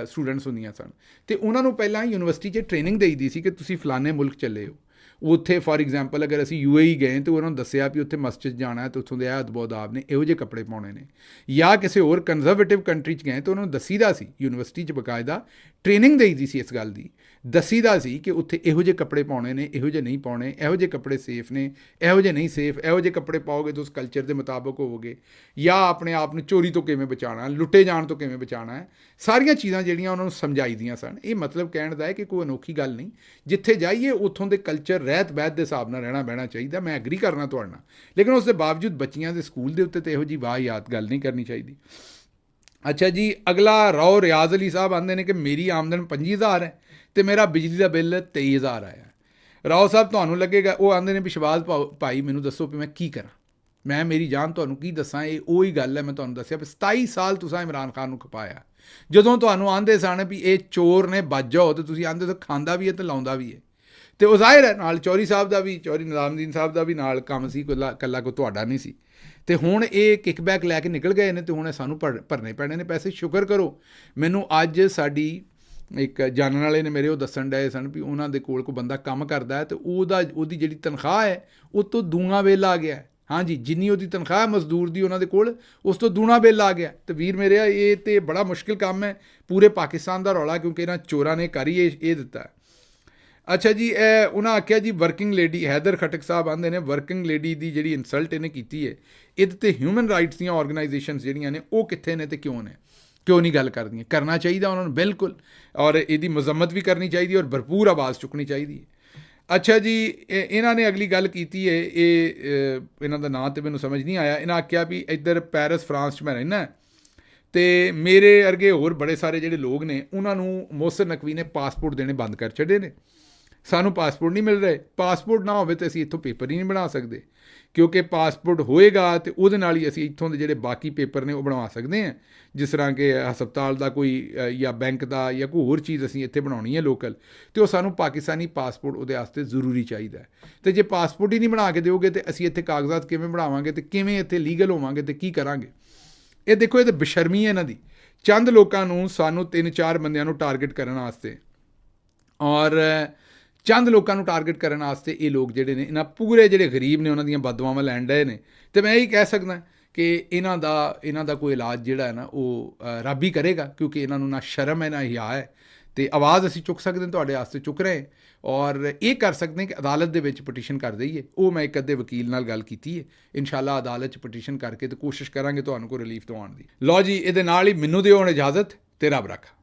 ਸਟੂਡੈਂਟਸ ਹੁੰਦੀਆਂ ਸਨ। ਅਤੇ ਉਹਨਾਂ ਨੂੰ ਪਹਿਲਾਂ ਯੂਨੀਵਰਸਿਟੀ 'ਚ ਟ੍ਰੇਨਿੰਗ ਦੇਈਦੀ ਸੀ ਕਿ ਤੁਸੀਂ ਫਲਾਣੇ ਮੁਲਕ ਚੱਲੇ ਹੋ। ਉੱਥੇ ਫੋਰ ਐਗਜ਼ਾਮਪਲ ਅਗਰ ਅਸੀਂ UAE ਗਏ ਤਾਂ ਉਹਨਾਂ ਨੂੰ ਦੱਸਿਆ ਵੀ ਉੱਥੇ ਮਸਜਿਦ ਜਾਣਾ ਹੈ ਅਤੇ ਉੱਥੋਂ ਦੇ ਅਦਬ-ਆਦਾਬ ਨੇ, ਇਹੋ ਜਿਹੇ ਕੱਪੜੇ ਪਾਉਣੇ ਨੇ। ਜਾਂ ਕਿਸੇ ਹੋਰ ਕੰਜ਼ਰਵੇਟਿਵ ਕੰਟਰੀ 'ਚ ਗਏ ਤਾਂ ਉਹਨਾਂ ਨੂੰ ਦੱਸੀਦਾ ਸੀ, ਯੂਨੀਵਰਸਿਟੀ 'ਚ ਬਕਾਇਦਾ ਟ੍ਰੇਨਿੰਗ ਦੇਈਦੀ ਸੀ ਇਸ ਗੱਲ ਦੀ, ਦੱਸੀਦਾ ਸੀ ਕਿ ਉੱਥੇ ਇਹੋ ਜਿਹੇ ਕੱਪੜੇ ਪਾਉਣੇ ਨੇ, ਇਹੋ ਜਿਹੇ ਨਹੀਂ ਪਾਉਣੇ, ਇਹੋ ਜਿਹੇ ਕੱਪੜੇ ਸੇਫ ਨੇ, ਇਹੋ ਜਿਹੇ ਨਹੀਂ ਸੇਫ, ਇਹੋ ਜਿਹੇ ਕੱਪੜੇ ਪਾਓਗੇ ਤਾਂ ਉਸ ਕਲਚਰ ਦੇ ਮੁਤਾਬਕ ਹੋਵੋਗੇ। ਜਾਂ ਆਪਣੇ ਆਪ ਨੂੰ ਚੋਰੀ ਤੋਂ ਕਿਵੇਂ ਬਚਾਉਣਾ, ਲੁੱਟੇ ਜਾਣ ਤੋਂ ਕਿਵੇਂ ਬਚਾਉਣਾ ਹੈ, ਸਾਰੀਆਂ ਚੀਜ਼ਾਂ ਜਿਹੜੀਆਂ ਉਹਨਾਂ ਨੂੰ ਸਮਝਾਈ ਦੀਆਂ ਸਨ। ਇਹ ਮਤਲਬ ਕਹਿਣ ਦਾ ਹੈ ਕਿ ਕੋਈ ਅਨੋਖੀ ਗੱਲ ਨਹੀਂ, ਜਿੱਥੇ ਜਾਈਏ ਉੱਥੋਂ ਦੇ ਕਲਚਰ ਰਹਿਤ ਬਹਿਤ ਦੇ ਹਿਸਾਬ ਨਾਲ ਰਹਿਣਾ ਬਹਿਣਾ ਚਾਹੀਦਾ। ਮੈਂ ਐਗਰੀ ਕਰਨਾ ਤੁਹਾਡੇ ਨਾਲ, ਲੇਕਿਨ ਉਸ ਦੇ ਬਾਵਜੂਦ ਬੱਚੀਆਂ ਦੇ ਸਕੂਲ ਦੇ ਉੱਤੇ ਤਾਂ ਇਹੋ ਜਿਹੀ ਵਾਹਿਯਾਤ ਗੱਲ ਨਹੀਂ ਕਰਨੀ ਚਾਹੀਦੀ। ਅੱਛਾ ਜੀ, ਅਗਲਾ ਰਾਓ ਰਿਆਜ਼ ਅਲੀ ਸਾਹਿਬ ਆਉਂਦੇ ਨੇ ਕਿ ਮੇਰੀ ਆਮਦਨ 25,000 ਹੈ ਅਤੇ ਮੇਰਾ ਬਿਜਲੀ ਦਾ ਬਿੱਲ 23,000 ਆਇਆ। ਰਾਓ ਸਾਹਿਬ ਤੁਹਾਨੂੰ ਲੱਗੇਗਾ, ਉਹ ਆਉਂਦੇ ਨੇ ਵੀ ਸ਼ਹਬਾਜ਼ ਭਾਈ ਮੈਨੂੰ ਦੱਸੋ ਵੀ ਮੈਂ ਕੀ ਕਰਾਂ। ਮੈਂ ਮੇਰੀ ਜਾਨ ਤੁਹਾਨੂੰ ਕੀ ਦੱਸਾਂ, ਇਹ ਉਹੀ ਗੱਲ ਹੈ ਮੈਂ ਤੁਹਾਨੂੰ ਦੱਸਿਆ ਵੀ 27 ਸਾਲ ਤੁਸੀਂ ਇਮਰਾਨ ਖਾਨ ਨੂੰ ਖਪਾਇਆ। ਜਦੋਂ ਤੁਹਾਨੂੰ ਆਂਦੇ ਸਨ ਵੀ ਇਹ ਚੋਰ ਨੇ ਬਚ ਜਾਓ, ਅਤੇ ਤੁਸੀਂ ਆਂਦੇ ਤਾਂ ਖਾਂਦਾ ਵੀ ਹੈ ਅਤੇ ਲਾਉਂਦਾ ਵੀ ਹੈ। ਅਤੇ ਉਹ ਜ਼ਾਹਿਰ ਹੈ ਨਾਲ ਚੌਧਰੀ ਸਾਹਿਬ ਦਾ ਵੀ, ਚੌਧਰੀ ਨਿਜ਼ਾਮੁਦੀਨ ਸਾਹਿਬ ਦਾ ਵੀ ਨਾਲ ਕੰਮ ਸੀ, ਇਕੱਲਾ ਕੋਈ ਤੁਹਾਡਾ ਨਹੀਂ ਸੀ। ਅਤੇ ਹੁਣ ਇਹ ਕਿਕਬੈਕ ਲੈ ਕੇ ਨਿਕਲ ਗਏ ਨੇ ਅਤੇ ਹੁਣ ਸਾਨੂੰ ਭਰਨੇ ਪੈਣੇ ਨੇ ਪੈਸੇ। ਸ਼ੁਕਰ ਕਰੋ ਮੈਨੂੰ ਅੱਜ ਸਾਡੀ ਇੱਕ ਜਾਣਨ ਵਾਲੇ ਨੇ ਮੇਰੇ ਉਹ ਦੱਸਣ ਡਏ ਸਨ ਵੀ ਉਹਨਾਂ ਦੇ ਕੋਲ ਕੋਈ ਬੰਦਾ ਕੰਮ ਕਰਦਾ ਹੈ ਅਤੇ ਉਹਦੀ ਜਿਹੜੀ ਤਨਖਾਹ ਹੈ ਉਹ ਤੋਂ ਦੂਣਾ ਬਿੱਲ ਆ ਗਿਆ। ਹਾਂਜੀ, ਜਿੰਨੀ ਉਹਦੀ ਤਨਖਾਹ ਮਜ਼ਦੂਰ ਦੀ ਉਹਨਾਂ ਦੇ ਕੋਲ, ਉਸ ਤੋਂ ਦੂਣਾ ਬਿੱਲ ਆ ਗਿਆ। ਅਤੇ ਵੀਰ ਮੇਰੇ ਇਹ ਤਾਂ ਬੜਾ ਮੁਸ਼ਕਿਲ ਕੰਮ ਹੈ, ਪੂਰੇ ਪਾਕਿਸਤਾਨ ਦਾ ਰੌਲਾ, ਕਿਉਂਕਿ ਇਹਨਾਂ ਚੋਰਾਂ ਨੇ ਕਰ ਹੀ ਇਹ ਦਿੱਤਾ। ਅੱਛਾ ਜੀ, ਇਹ ਉਹਨਾਂ ਆਖਿਆ ਜੀ ਵਰਕਿੰਗ ਲੇਡੀ, ਹੈਦਰ ਖਟਕ ਸਾਹਿਬ ਆਉਂਦੇ ਨੇ ਵਰਕਿੰਗ ਲੇਡੀ ਦੀ ਜਿਹੜੀ ਇਨਸਲਟ ਇਹਨੇ ਕੀਤੀ ਹੈ, ਇਹਦੇ 'ਤੇ ਹਿਊਮਨ ਰਾਈਟਸ ਦੀਆਂ ਆਰਗੇਨਾਈਜੇਸ਼ਨਸ ਜਿਹੜੀਆਂ ਨੇ ਉਹ ਕਿੱਥੇ ਨੇ ਅਤੇ ਕਿਉਂ ਨਹੀਂ ਗੱਲ ਕਰਦੀਆਂ। ਕਰਨਾ ਚਾਹੀਦਾ ਉਹਨਾਂ ਨੂੰ ਬਿਲਕੁਲ, ਔਰ ਇਹਦੀ ਮਜ਼ੰਮਤ ਵੀ ਕਰਨੀ ਚਾਹੀਦੀ ਔਰ ਭਰਪੂਰ ਆਵਾਜ਼ ਚੁੱਕਣੀ ਚਾਹੀਦੀ ਹੈ। ਅੱਛਾ ਜੀ, ਇਹਨਾਂ ਨੇ ਅਗਲੀ ਗੱਲ ਕੀਤੀ ਹੈ, ਇਹਨਾਂ ਦਾ ਨਾਂ ਤਾਂ ਮੈਨੂੰ ਸਮਝ ਨਹੀਂ ਆਇਆ। ਇਹਨਾਂ ਆਖਿਆ ਵੀ ਇੱਧਰ ਪੈਰਿਸ ਫਰਾਂਸ 'ਚ ਮੈਂ ਰਹਿੰਦਾ ਅਤੇ ਮੇਰੇ ਵਰਗੇ ਹੋਰ ਬੜੇ ਸਾਰੇ ਜਿਹੜੇ ਲੋਕ ਨੇ ਉਹਨਾਂ ਨੂੰ ਮੋਹਸਿਨ ਨਕਵੀ ਨੇ ਪਾਸਪੋਰਟ ਦੇਣੇ ਬੰਦ ਕਰ ਛੱਡੇ ਨੇ। ਸਾਨੂੰ ਪਾਸਪੋਰਟ ਨਹੀਂ ਮਿਲ ਰਹੇ। ਪਾਸਪੋਰਟ ਨਾ ਹੋਵੇ ਤਾਂ ਅਸੀਂ ਇੱਥੋਂ ਪੇਪਰ ਹੀ ਨਹੀਂ ਬਣਾ ਸਕਦੇ, ਕਿਉਂਕਿ ਪਾਸਪੋਰਟ ਹੋਏਗਾ ਅਤੇ ਉਹਦੇ ਨਾਲ ਹੀ ਅਸੀਂ ਇੱਥੋਂ ਦੇ ਜਿਹੜੇ ਬਾਕੀ ਪੇਪਰ ਨੇ ਉਹ ਬਣਵਾ ਸਕਦੇ ਹਾਂ, ਜਿਸ ਤਰ੍ਹਾਂ ਕਿ ਹਸਪਤਾਲ ਦਾ ਕੋਈ ਜਾਂ ਬੈਂਕ ਦਾ ਜਾਂ ਕੋਈ ਹੋਰ ਚੀਜ਼ ਅਸੀਂ ਇੱਥੇ ਬਣਾਉਣੀ ਹੈ ਲੋਕਲ, ਅਤੇ ਉਹ ਸਾਨੂੰ ਪਾਕਿਸਤਾਨੀ ਪਾਸਪੋਰਟ ਉਹਦੇ ਵਾਸਤੇ ਜ਼ਰੂਰੀ ਚਾਹੀਦਾ ਹੈ। ਅਤੇ ਜੇ ਪਾਸਪੋਰਟ ਹੀ ਨਹੀਂ ਬਣਾ ਕੇ ਦਿਓਗੇ ਤਾਂ ਅਸੀਂ ਇੱਥੇ ਕਾਗਜ਼ਾਤ ਕਿਵੇਂ ਬਣਾਵਾਂਗੇ ਅਤੇ ਕਿਵੇਂ ਇੱਥੇ ਲੀਗਲ ਹੋਵਾਂਗੇ ਅਤੇ ਕੀ ਕਰਾਂਗੇ। ਇਹ ਦੇਖੋ, ਇਹ ਤਾਂ ਬੇਸ਼ਰਮੀ ਹੈ ਇਹਨਾਂ ਦੀ। ਚੰਦ ਲੋਕਾਂ ਨੂੰ, ਸਾਨੂੰ 3-4 ਬੰਦਿਆਂ ਨੂੰ ਟਾਰਗੇਟ ਕਰਨ ਵਾਸਤੇ, ਔਰ ਚੰਦ ਲੋਕਾਂ ਨੂੰ ਟਾਰਗੇਟ ਕਰਨ ਵਾਸਤੇ ਇਹ ਲੋਕ ਜਿਹੜੇ ਨੇ, ਇਹਨਾਂ ਪੂਰੇ ਜਿਹੜੇ ਗਰੀਬ ਨੇ ਉਹਨਾਂ ਦੀਆਂ ਬਦਦੁਆਵਾਂ ਲੈਣ ਡਏ ਨੇ। ਅਤੇ ਮੈਂ ਇਹੀ ਕਹਿ ਸਕਦਾ ਕਿ ਇਹਨਾਂ ਦਾ ਕੋਈ ਇਲਾਜ ਜਿਹੜਾ ਹੈ ਨਾ ਉਹ ਰੱਬ ਹੀ ਕਰੇਗਾ, ਕਿਉਂਕਿ ਇਹਨਾਂ ਨੂੰ ਨਾ ਸ਼ਰਮ ਹੈ ਨਾ ਹਿਆ ਹੈ। ਅਤੇ ਆਵਾਜ਼ ਅਸੀਂ ਚੁੱਕ ਸਕਦੇ ਹਾਂ, ਤੁਹਾਡੇ ਵਾਸਤੇ ਚੁੱਕ ਰਹੇ, ਔਰ ਇਹ ਕਰ ਸਕਦੇ ਹਾਂ ਕਿ ਅਦਾਲਤ ਦੇ ਵਿੱਚ ਪਟੀਸ਼ਨ ਕਰ ਦਈਏ। ਉਹ ਮੈਂ ਇੱਕ ਅੱਧੇ ਵਕੀਲ ਨਾਲ ਗੱਲ ਕੀਤੀ ਹੈ, ਇਨਸ਼ਾਅੱਲਾ ਅਦਾਲਤ 'ਚ ਪਟੀਸ਼ਨ ਕਰਕੇ ਅਤੇ ਕੋਸ਼ਿਸ਼ ਕਰਾਂਗੇ ਤੁਹਾਨੂੰ ਕੋਈ ਰਿਲੀਫ ਦਿਵਾਉਣ ਦੀ। ਲਓ ਜੀ, ਇਹਦੇ ਨਾਲ ਹੀ ਮੈਨੂੰ ਦਿਓ ਹੁਣ ਇਜਾਜ਼ਤ, ਤੇ ਰੱਬ ਰੱਖਾ।